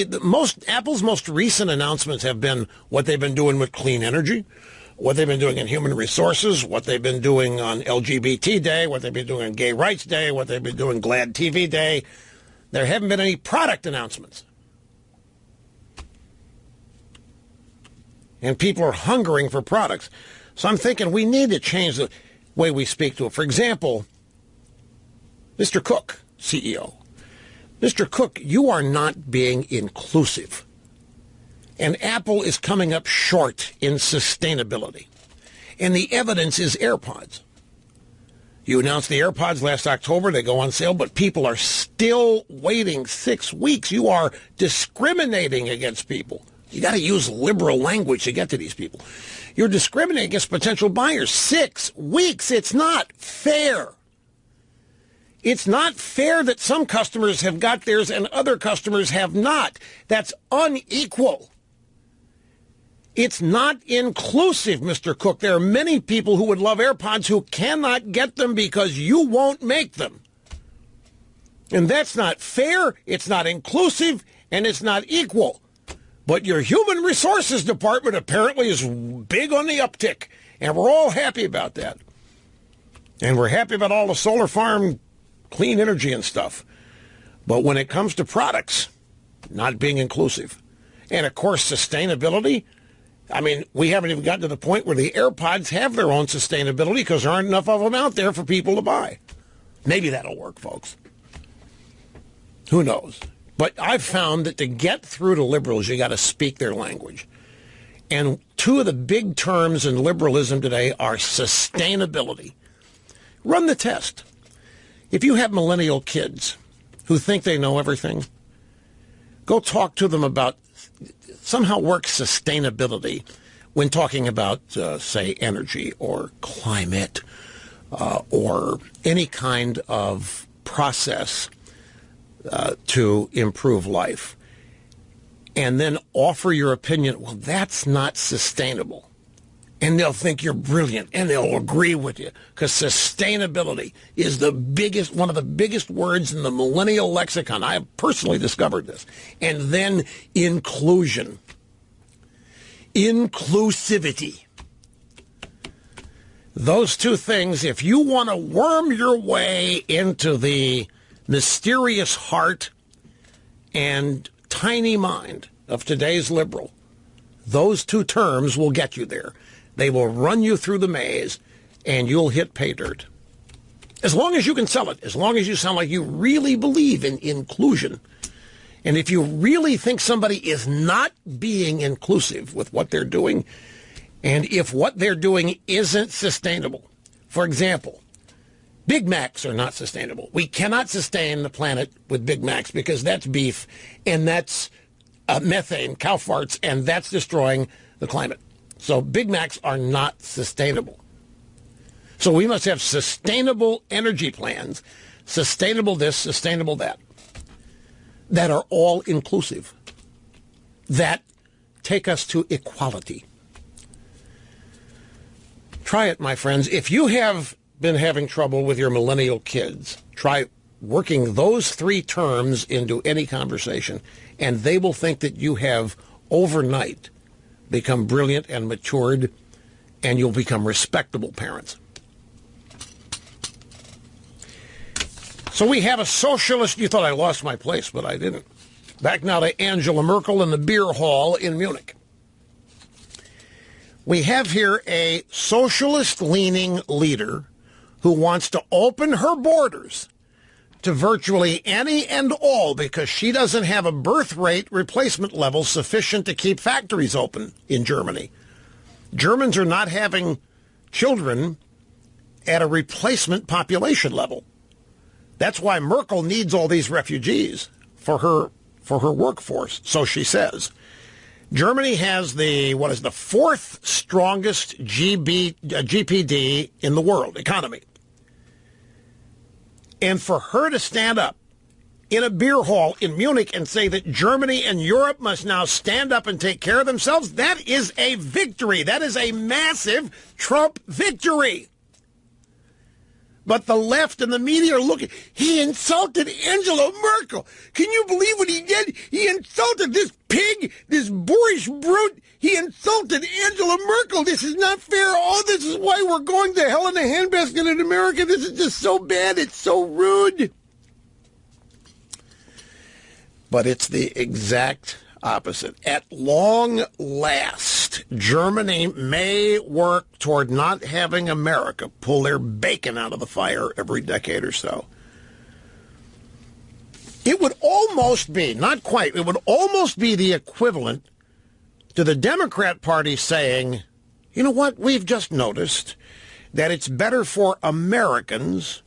most recent announcements have been what they've been doing with clean energy, what they've been doing in human resources, what they've been doing on LGBT Day, what they've been doing on Gay Rights Day, what they've been doing Glad TV Day. There haven't been any product announcements. And people are hungering for products. So I'm thinking we need to change the way we speak to it. For example, Mr. Cook, CEO. Mr. Cook, you are not being inclusive. And Apple is coming up short in sustainability. And the evidence is AirPods. You announced the AirPods last October. They go on sale, but people are still waiting 6 weeks. You are discriminating against people. You got to use liberal language to get to these people. You're discriminating against potential buyers. 6 weeks. It's not fair. It's not fair that some customers have got theirs and other customers have not. That's unequal. It's not inclusive, Mr. Cook. There are many people who would love AirPods who cannot get them because you won't make them. And that's not fair, it's not inclusive, and it's not equal. But your human resources department apparently is big on the uptick, and we're all happy about that. And we're happy about all the solar farm clean energy and stuff. But when it comes to products, not being inclusive. And, of course, sustainability. I mean, we haven't even gotten to the point where the AirPods have their own sustainability because there aren't enough of them out there for people to buy. Maybe that'll work, folks. Who knows? But I've found that to get through to liberals, you got to speak their language. And two of the big terms in liberalism today are sustainability. Run the test. If you have millennial kids who think they know everything, go talk to them about somehow work sustainability when talking about, say, energy or climate or any kind of process to improve life. And then offer your opinion, well, that's not sustainable. And they'll think you're brilliant, and they'll agree with you, because sustainability is one of the biggest words in the millennial lexicon. I have personally discovered this. And then inclusion. Inclusivity. Those two things, if you want to worm your way into the mysterious heart and tiny mind of today's liberal, those two terms will get you there. They will run you through the maze, and you'll hit pay dirt. As long as you can sell it, as long as you sound like you really believe in inclusion. And if you really think somebody is not being inclusive with what they're doing, and if what they're doing isn't sustainable. For example, Big Macs are not sustainable. We cannot sustain the planet with Big Macs because that's beef, and that's methane, cow farts, and that's destroying the climate. So Big Macs are not sustainable. So we must have sustainable energy plans, sustainable this, sustainable that are all inclusive, that take us to equality. Try it, my friends. If you have been having trouble with your millennial kids, try working those three terms into any conversation, and they will think that you have overnight become brilliant and matured, and you'll become respectable parents. So we have a socialist. You thought I lost my place, but I didn't. Back now to Angela Merkel in the beer hall in Munich. We have here a socialist-leaning leader who wants to open her borders to virtually any and all because she doesn't have a birth rate replacement level sufficient to keep factories open in Germany. Germans are not having children at a replacement population level. That's why Merkel needs all these refugees for her workforce, so she says. Germany has the fourth strongest GPD in the world economy. And for her to stand up in a beer hall in Munich and say that Germany and Europe must now stand up and take care of themselves, that is a victory. That is a massive Trump victory. But the left and the media are looking. He insulted Angela Merkel. Can you believe what he did? He insulted this pig, this boorish brute. He insulted Angela Merkel. This is not fair. Oh, this is why we're going to hell in a handbasket in America. This is just so bad. It's so rude. But it's the exact opposite. At long last, Germany may work toward not having America pull their bacon out of the fire every decade or so. It would almost be, not quite, it would almost be the equivalent to the Democrat Party saying, you know what, we've just noticed that it's better for Americans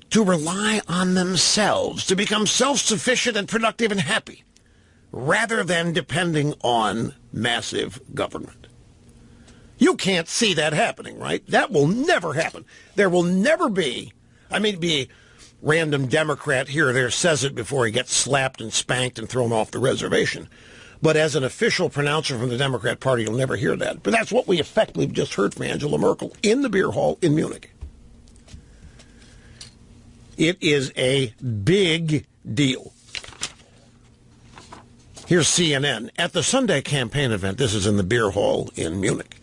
to rely on themselves, to become self-sufficient and productive and happy, rather than depending on massive government. You can't see that happening, right? That will never happen. There will never be, be a random Democrat here or there says it before he gets slapped and spanked and thrown off the reservation. But as an official pronouncer from the Democrat Party, you'll never hear that. But that's what we effectively just heard from Angela Merkel in the beer hall in Munich. It is a big deal. Here's CNN. At the Sunday campaign event, this is in the beer hall in Munich,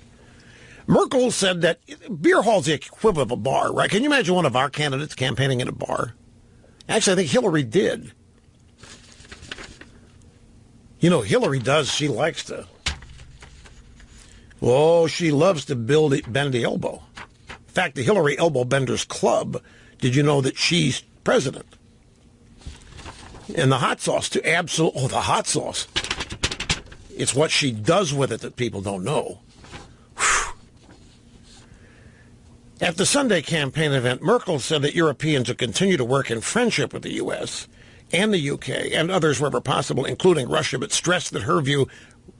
Merkel said that beer hall's the equivalent of a bar, right? Can you imagine one of our candidates campaigning in a bar? Actually, I think Hillary did. You know, Hillary does. She likes to. Oh, she loves to bend the elbow. In fact, the Hillary Elbow Benders Club, did you know that she's president? And the hot sauce, too. Oh, the hot sauce. It's what she does with it that people don't know. Whew. At the Sunday campaign event, Merkel said that Europeans will continue to work in friendship with the U.S. and the U.K. and others wherever possible, including Russia, but stressed that her view,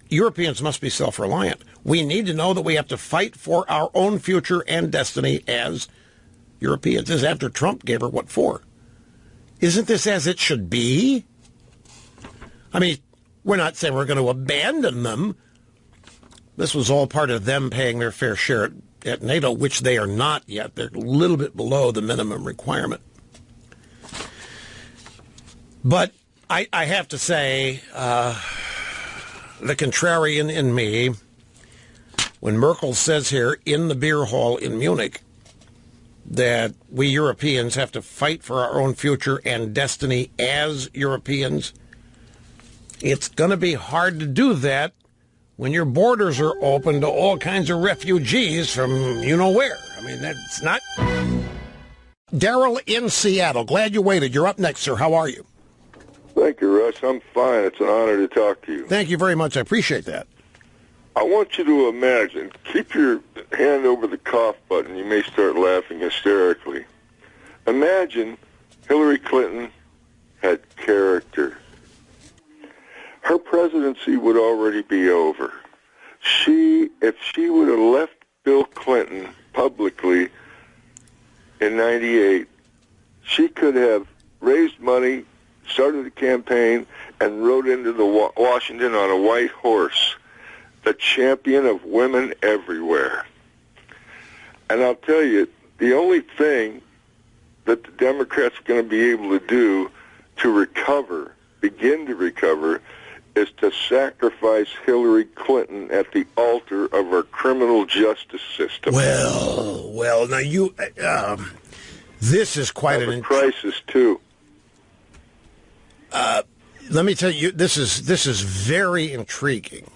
Europeans must be self-reliant. We need to know that we have to fight for our own future and destiny as Europeans. This is after Trump gave her what for. Isn't this as it should be? I mean, we're not saying we're going to abandon them. This was all part of them paying their fair share at NATO, which they are not yet. They're a little bit below the minimum requirement. But I have to say, the contrarian in me, when Merkel says here in the beer hall in Munich that we Europeans have to fight for our own future and destiny as Europeans, it's going to be hard to do that when your borders are open to all kinds of refugees from you-know-where. I mean, that's not... Daryl in Seattle, glad you waited. You're up next, sir. How are you? Thank you, Russ. I'm fine. It's an honor to talk to you. Thank you very much. I appreciate that. I want you to imagine, keep your hand over the cough button. You may start laughing hysterically. Imagine Hillary Clinton had character. Her presidency would already be over. If she would have left Bill Clinton publicly in 98, she could have raised money, started a campaign, and rode into Washington on a white horse, the champion of women everywhere. And I'll tell you, the only thing that the Democrats are going to be able to do to begin to recover, is to sacrifice Hillary Clinton at the altar of our criminal justice system. Well, now you, this is quite a crisis too. Let me tell you, this is very intriguing.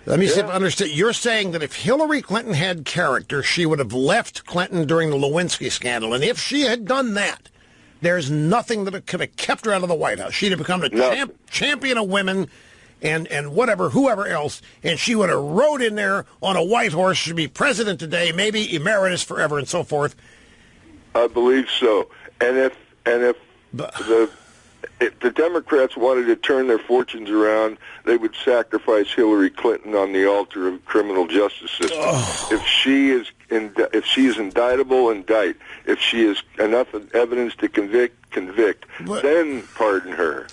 Let me see if I understand. You're saying that if Hillary Clinton had character, she would have left Clinton during the Lewinsky scandal, and if she had done that, there's nothing that could have kept her out of the White House. She'd have become a champion of women and whoever else, and she would have rode in there on a white horse. She'd be president today, maybe emeritus forever, and so forth. I believe so. And if the Democrats wanted to turn their fortunes around, they would sacrifice Hillary Clinton on the altar of the criminal justice system. Oh. If she is indictable, indict. If she is enough evidence to convict. Then pardon her.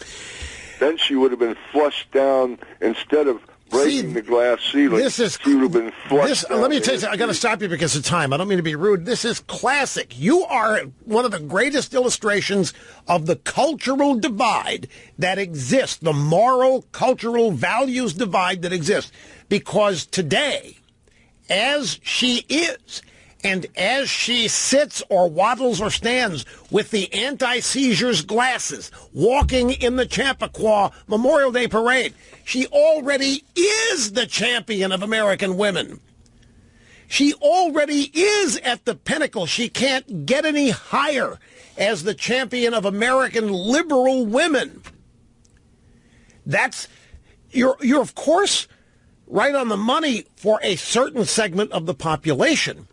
Then she would have been flushed down instead of breaking the glass ceiling. This is, she would have been flushed. Let me tell you something. I got to stop you because of time. I don't mean to be rude. This is classic. You are one of the greatest illustrations of the cultural divide that exists, the moral, cultural values divide that exists. Because today, as she is, and as she sits or waddles or stands with the anti-seizures glasses, walking in the Chappaqua Memorial Day Parade, she already is the champion of American women. She already is at the pinnacle. She can't get any higher as the champion of American liberal women. You're of course right on the money for a certain segment of the population.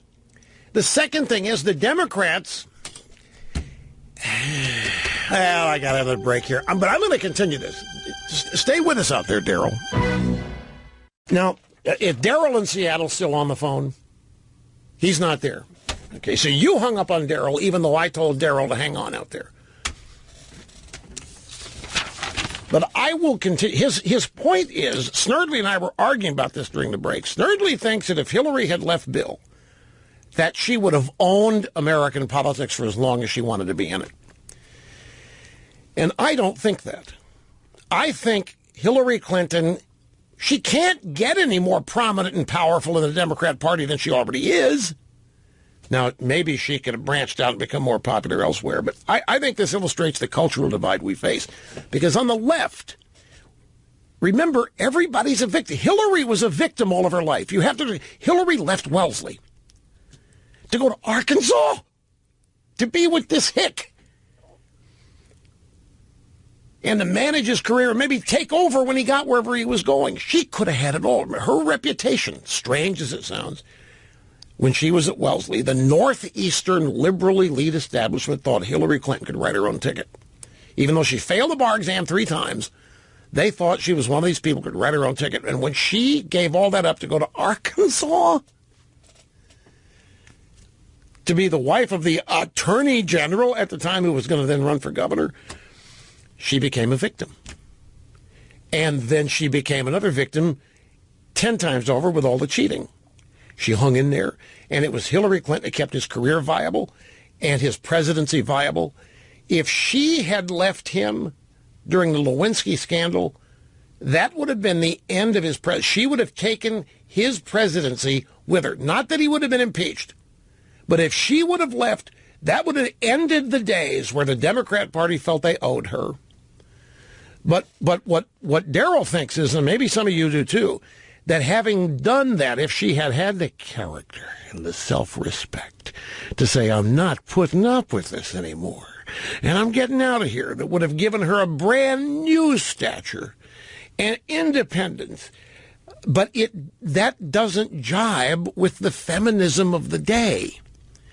The second thing is the Democrats. Well, I got to have a break here. But I'm going to continue this. Stay with us out there, Daryl. Now, if Daryl in Seattle's still on the phone, he's not there. Okay, so you hung up on Daryl, even though I told Daryl to hang on out there. But I will continue. His point is, Snerdley and I were arguing about this during the break. Snerdley thinks that if Hillary had left Bill, that she would have owned American politics for as long as she wanted to be in it. And I don't think that. I think Hillary Clinton, she can't get any more prominent and powerful in the Democrat Party than she already is. Now, maybe she could have branched out and become more popular elsewhere, but I think this illustrates the cultural divide we face. Because on the left, remember, everybody's a victim. Hillary was a victim all of her life. Hillary left Wellesley to go to Arkansas to be with this hick and to manage his career and maybe take over when he got wherever he was going. She could have had it all. Her reputation, strange as it sounds, when she was at Wellesley, the Northeastern liberal elite establishment thought Hillary Clinton could write her own ticket. Even though she failed the bar exam 3 times, they thought she was one of these people who could write her own ticket. And when she gave all that up to go to Arkansas to be the wife of the attorney general at the time who was going to then run for governor, she became a victim. And then she became another victim 10 times over with all the cheating. She hung in there, and it was Hillary Clinton that kept his career viable and his presidency viable. If she had left him during the Lewinsky scandal, that would have been the end of his presidency. She would have taken his presidency with her. Not that he would have been impeached, but if she would have left, that would have ended the days where the Democrat Party felt they owed her. But what Daryl thinks is, and maybe some of you do too, that having done that, if she had had the character and the self-respect to say, I'm not putting up with this anymore, and I'm getting out of here, that would have given her a brand new stature and independence. But that doesn't jibe with the feminism of the day.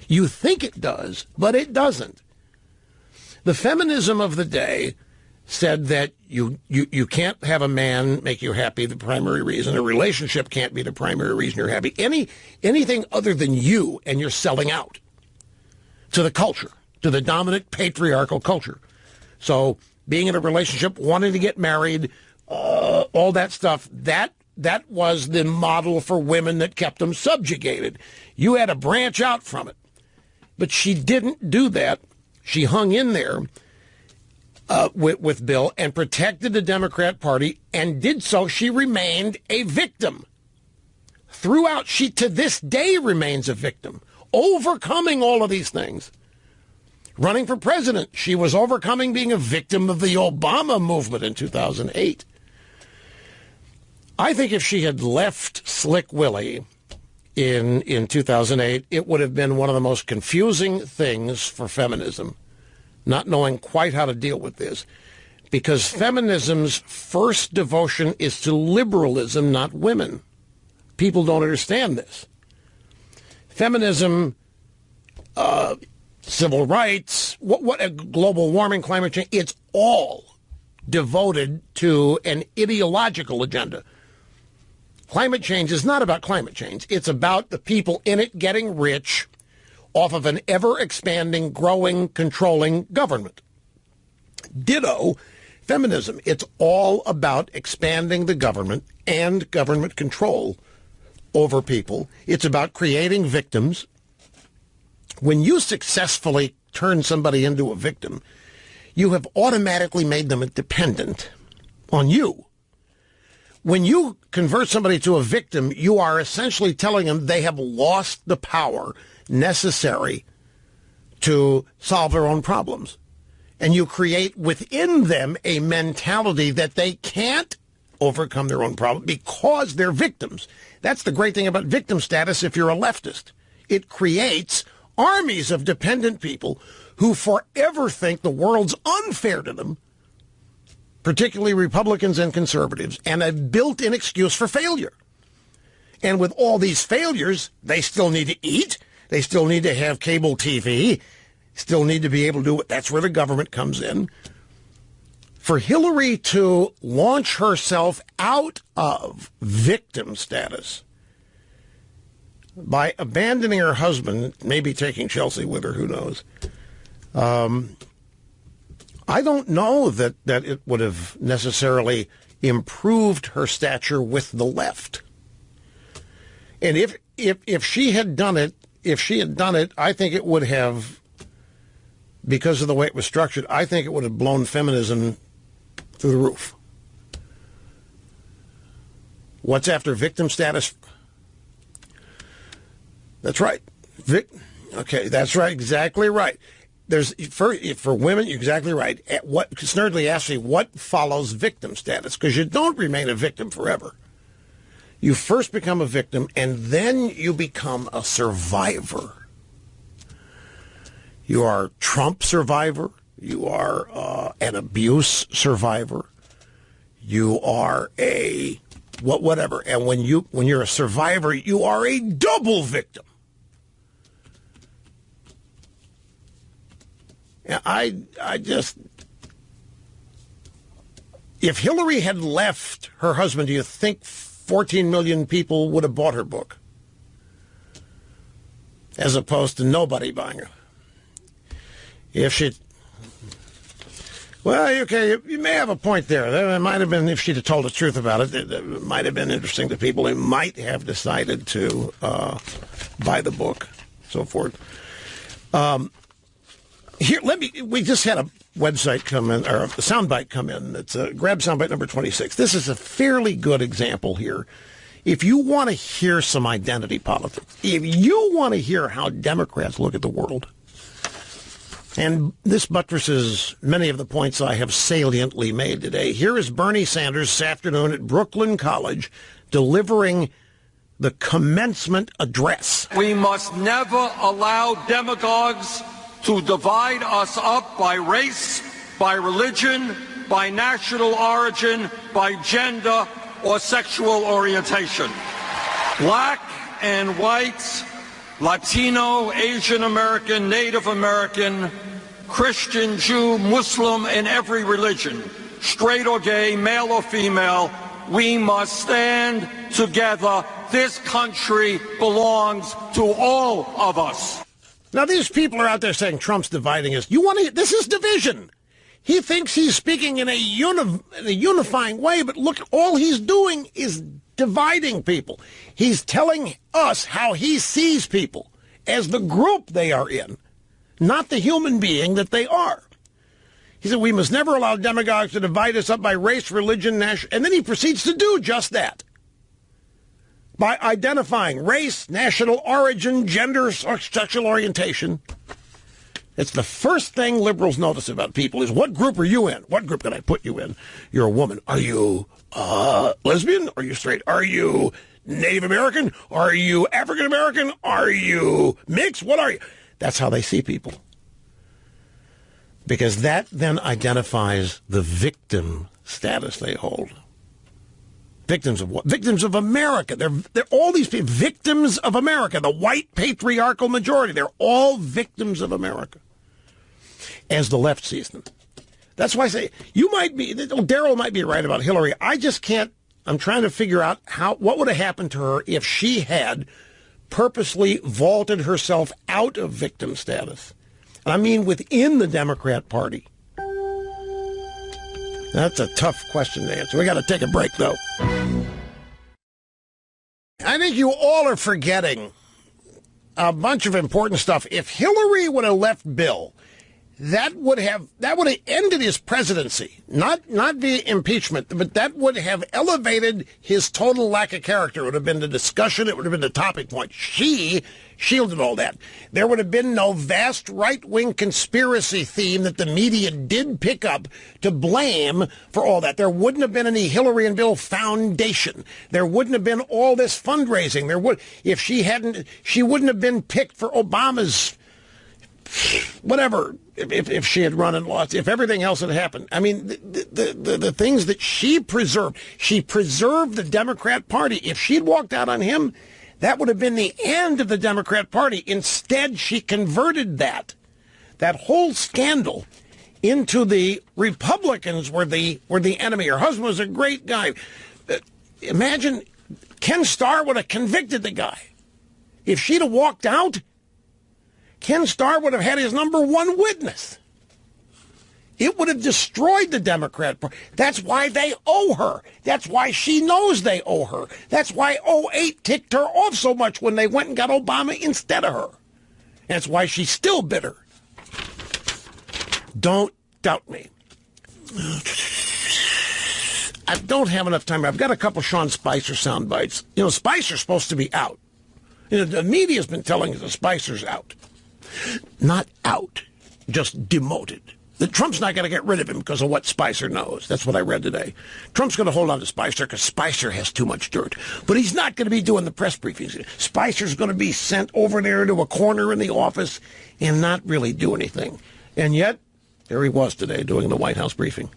You think it does, but it doesn't. The feminism of the day said that you can't have a man make you happy the primary reason. A relationship can't be the primary reason you're happy. Anything other than you, and you're selling out to the culture, to the dominant patriarchal culture. So being in a relationship, wanting to get married, all that stuff, that was the model for women that kept them subjugated. You had to branch out from it. But she didn't do that. She hung in there with Bill and protected the Democrat Party, and did so. She remained a victim. Throughout, she to this day remains a victim, overcoming all of these things. Running for president, she was overcoming being a victim of the Obama movement in 2008. I think if she had left Slick Willie in 2008, it would have been one of the most confusing things for feminism, not knowing quite how to deal with this, because feminism's first devotion is to liberalism, not women. People don't understand this. Feminism, civil rights, what global warming, climate change, it's all devoted to an ideological agenda. Climate change is not about climate change. It's about the people in it getting rich off of an ever-expanding, growing, controlling government. Ditto, feminism. It's all about expanding the government and government control over people. It's about creating victims. When you successfully turn somebody into a victim, you have automatically made them dependent on you. When you convert somebody to a victim, you are essentially telling them they have lost the power necessary to solve their own problems. And you create within them a mentality that they can't overcome their own problem because they're victims. That's the great thing about victim status if you're a leftist. It creates armies of dependent people who forever think the world's unfair to them, particularly Republicans and conservatives, and a built-in excuse for failure. And with all these failures, they still need to eat. They still need to have cable TV. Still need to be able to do it. That's where the government comes in. For Hillary to launch herself out of victim status by abandoning her husband, maybe taking Chelsea with her, who knows. I don't know that it would have necessarily improved her stature with the left. And if she had done it, I think it would have, because of the way it was structured, I think it would have blown feminism through the roof. What's after victim status? That's right. Okay, that's right. Exactly right. There's for women, you're exactly right. What Snerdley asked me, what follows victim status? Because you don't remain a victim forever. You first become a victim, and then you become a survivor. You are a Trump survivor. You are an abuse survivor. You are a whatever. And when you're a survivor, you are a double victim. I just, if Hillary had left her husband, do you think 14 million people would have bought her book? As opposed to nobody buying her. If she, well, okay, you may have a point there. There might have been, if she'd have told the truth about it, it might have been interesting to people. They might have decided to buy the book, so forth. Here, we just had a website come in, or a soundbite come in. It's grab soundbite number 26. This is a fairly good example here. If you want to hear some identity politics, if you want to hear how Democrats look at the world, and this buttresses many of the points I have saliently made today, here is Bernie Sanders this afternoon at Brooklyn College delivering the commencement address. We must never allow demagogues to divide us up by race, by religion, by national origin, by gender, or sexual orientation. Black and white, Latino, Asian American, Native American, Christian, Jew, Muslim, and every religion, straight or gay, male or female, we must stand together. This country belongs to all of us. Now, these people are out there saying Trump's dividing us. This is division. He thinks he's speaking in a unifying way, but look, all he's doing is dividing people. He's telling us how he sees people as the group they are in, not the human being that they are. He said, we must never allow demagogues to divide us up by race, religion, national, and then he proceeds to do just that. By identifying race, national origin, gender, sexual orientation. It's the first thing liberals notice about people is, what group are you in? What group can I put you in? You're a woman. Are you lesbian? Are you straight? Are you Native American? Are you African American? Are you mixed? What are you? That's how they see people. Because that then identifies the victim status they hold. Victims of what? Victims of America. They're all these people, victims of America, the white patriarchal majority. They're all victims of America, as the left sees them. That's why I say, Daryl might be right about Hillary. I just can't, I'm trying to figure out what would have happened to her if she had purposely vaulted herself out of victim status. And I mean within the Democrat Party. That's a tough question to answer. We got to take a break, though. I think you all are forgetting a bunch of important stuff. If Hillary would have left Bill, that would have ended his presidency, not via impeachment, but that would have elevated his total lack of character. It would have been the discussion. It would have been the topic point. She shielded all that. There would have been no vast right-wing conspiracy theme that the media did pick up to blame for all that. There wouldn't have been any Hillary and Bill Foundation. There wouldn't have been all this fundraising. If she wouldn't have been picked for Obama's whatever, if she had run and lost, if everything else had happened. I mean, the things that she preserved the Democrat Party. If she'd walked out on him, that would have been the end of the Democrat Party. Instead, she converted that whole scandal into the Republicans were the enemy. Her husband was a great guy. Imagine Ken Starr would have convicted the guy. If she'd have walked out, Ken Starr would have had his number one witness. It would have destroyed the Democrat Party. That's why they owe her. That's why she knows they owe her. That's why 08 ticked her off so much when they went and got Obama instead of her. That's why she's still bitter. Don't doubt me. I don't have enough time. I've got a couple Sean Spicer sound bites. You know, Spicer's supposed to be out. You know, the media's been telling us that Spicer's out. Not out, just demoted. That Trump's not going to get rid of him because of what Spicer knows. That's what I read today. Trump's going to hold on to Spicer because Spicer has too much dirt. But he's not going to be doing the press briefings. Spicer's going to be sent over there to a corner in the office and not really do anything. And yet, there he was today doing the White House briefing.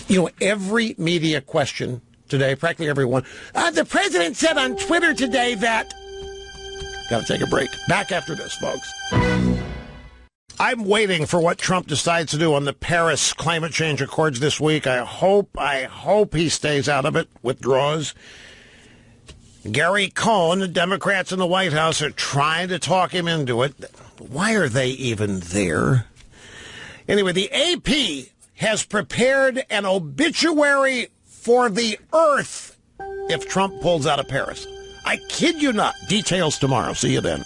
You know, every media question today, practically everyone, the president said on Twitter today that... Got to take a break. Back after this, folks. I'm waiting for what Trump decides to do on the Paris climate change accords this week. I hope he stays out of it, withdraws. Gary Cohn, the Democrats in the White House are trying to talk him into it. Why are they even there? Anyway, the AP has prepared an obituary for the earth if Trump pulls out of Paris. I kid you not. Details tomorrow. See you then.